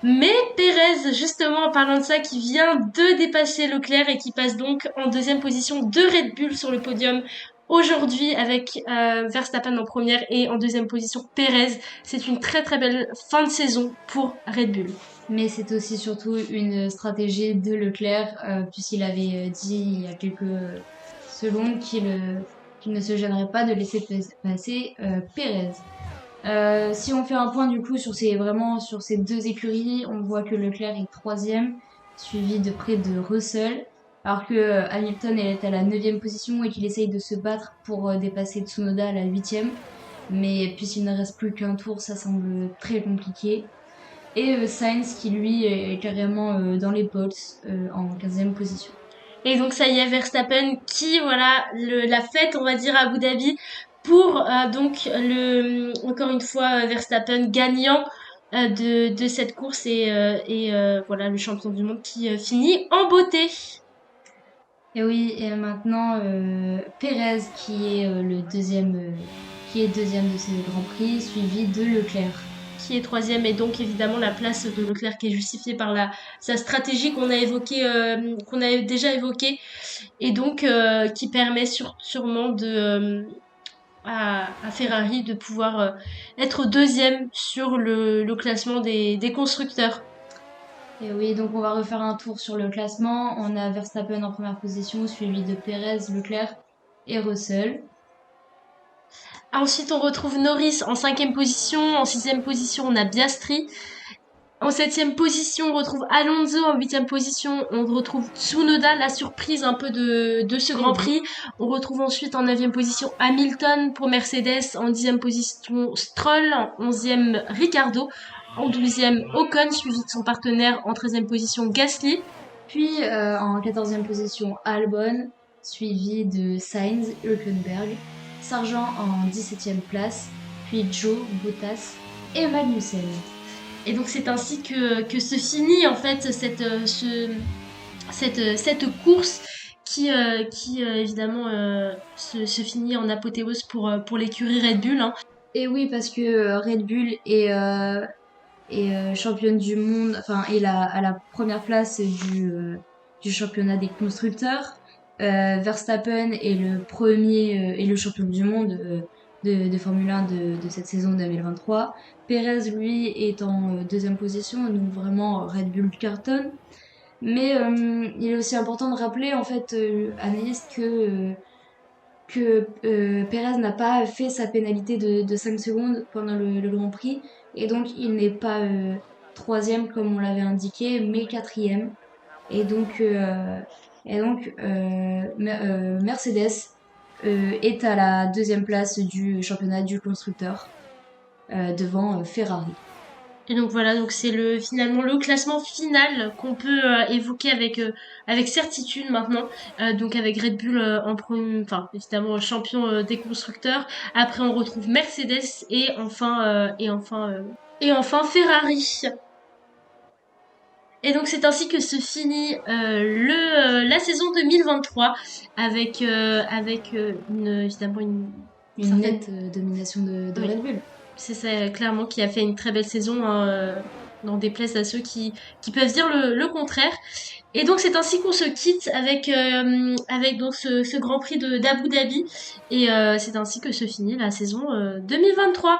Mais Pérez, justement, en parlant de ça, qui vient de dépasser Leclerc et qui passe donc en deuxième position de Red Bull sur le podium aujourd'hui avec Verstappen en première et en deuxième position Pérez. C'est une très très belle fin de saison pour Red Bull. Mais c'est aussi surtout une stratégie de Leclerc, puisqu'il avait dit il y a quelques secondes qu'il ne se gênerait pas de laisser passer Pérez. Si on fait un point du coup sur ces deux écuries, on voit que Leclerc est troisième, suivi de près de Russell, alors que Hamilton est à la 9e position et qu'il essaye de se battre pour dépasser Tsunoda à la 8e. Mais puisqu'il ne reste plus qu'un tour, ça semble très compliqué. Et Sainz qui lui est carrément dans les poles en 15e position. Et donc ça y est, Verstappen qui, voilà, la fête, on va dire, à Abu Dhabi pour donc encore une fois, Verstappen gagnant de cette course et voilà, le champion du monde qui finit en beauté. Et oui, et maintenant Pérez qui est qui est deuxième de ce Grand Prix, suivi de Leclerc. Qui est troisième, et donc évidemment la place de Leclerc qui est justifiée par sa stratégie qu'on a déjà évoquée, et donc qui permet sûrement à Ferrari de pouvoir être deuxième sur le classement des constructeurs. Et oui, donc on va refaire un tour sur le classement. On a Verstappen en première position, suivi de Pérez, Leclerc et Russell. Ensuite, on retrouve Norris en 5e position. En 6e position, on a Piastri. En 7e position, on retrouve Alonso. En 8e position, on retrouve Tsunoda, la surprise un peu de ce Grand Prix. On retrouve ensuite en 9e position Hamilton pour Mercedes. En 10e position, Stroll. En 11e, Ricciardo. En 12e, Ocon, suivi de son partenaire. En 13e position, Gasly. Puis en 14e position, Albon, suivi de Sainz, Hülkenberg. Sargent en 17e place, puis Joe, Bottas et Magnussen. Et donc c'est ainsi que se finit en fait cette course qui évidemment se finit en apothéose pour l'écurie Red Bull, hein. Et oui, parce que Red Bull est championne du monde, enfin est à la première place du championnat des constructeurs. Verstappen est le premier et le champion du monde de Formule 1 de cette saison 2023. Perez, lui, est en deuxième position, donc vraiment Red Bull cartonne. Mais il est aussi important de rappeler, en fait, Anaïs, que Perez n'a pas fait sa pénalité de 5 secondes pendant le Grand Prix, et donc il n'est pas troisième comme on l'avait indiqué, mais quatrième. Et donc Mercedes est à la deuxième place du championnat du constructeur devant Ferrari. Et donc voilà, donc c'est finalement le classement final qu'on peut évoquer avec certitude maintenant. Donc avec Red Bull en premier, enfin évidemment champion des constructeurs. Après on retrouve Mercedes et enfin Ferrari. Et donc c'est ainsi que se finit la saison 2023 avec évidemment une nette domination de Oui. Red Bull. C'est ça, clairement, qui a fait une très belle saison, hein, n'en déplaise à ceux qui peuvent dire le contraire. Et donc c'est ainsi qu'on se quitte avec donc ce Grand Prix d'Abu Dhabi, et c'est ainsi que se finit la saison 2023.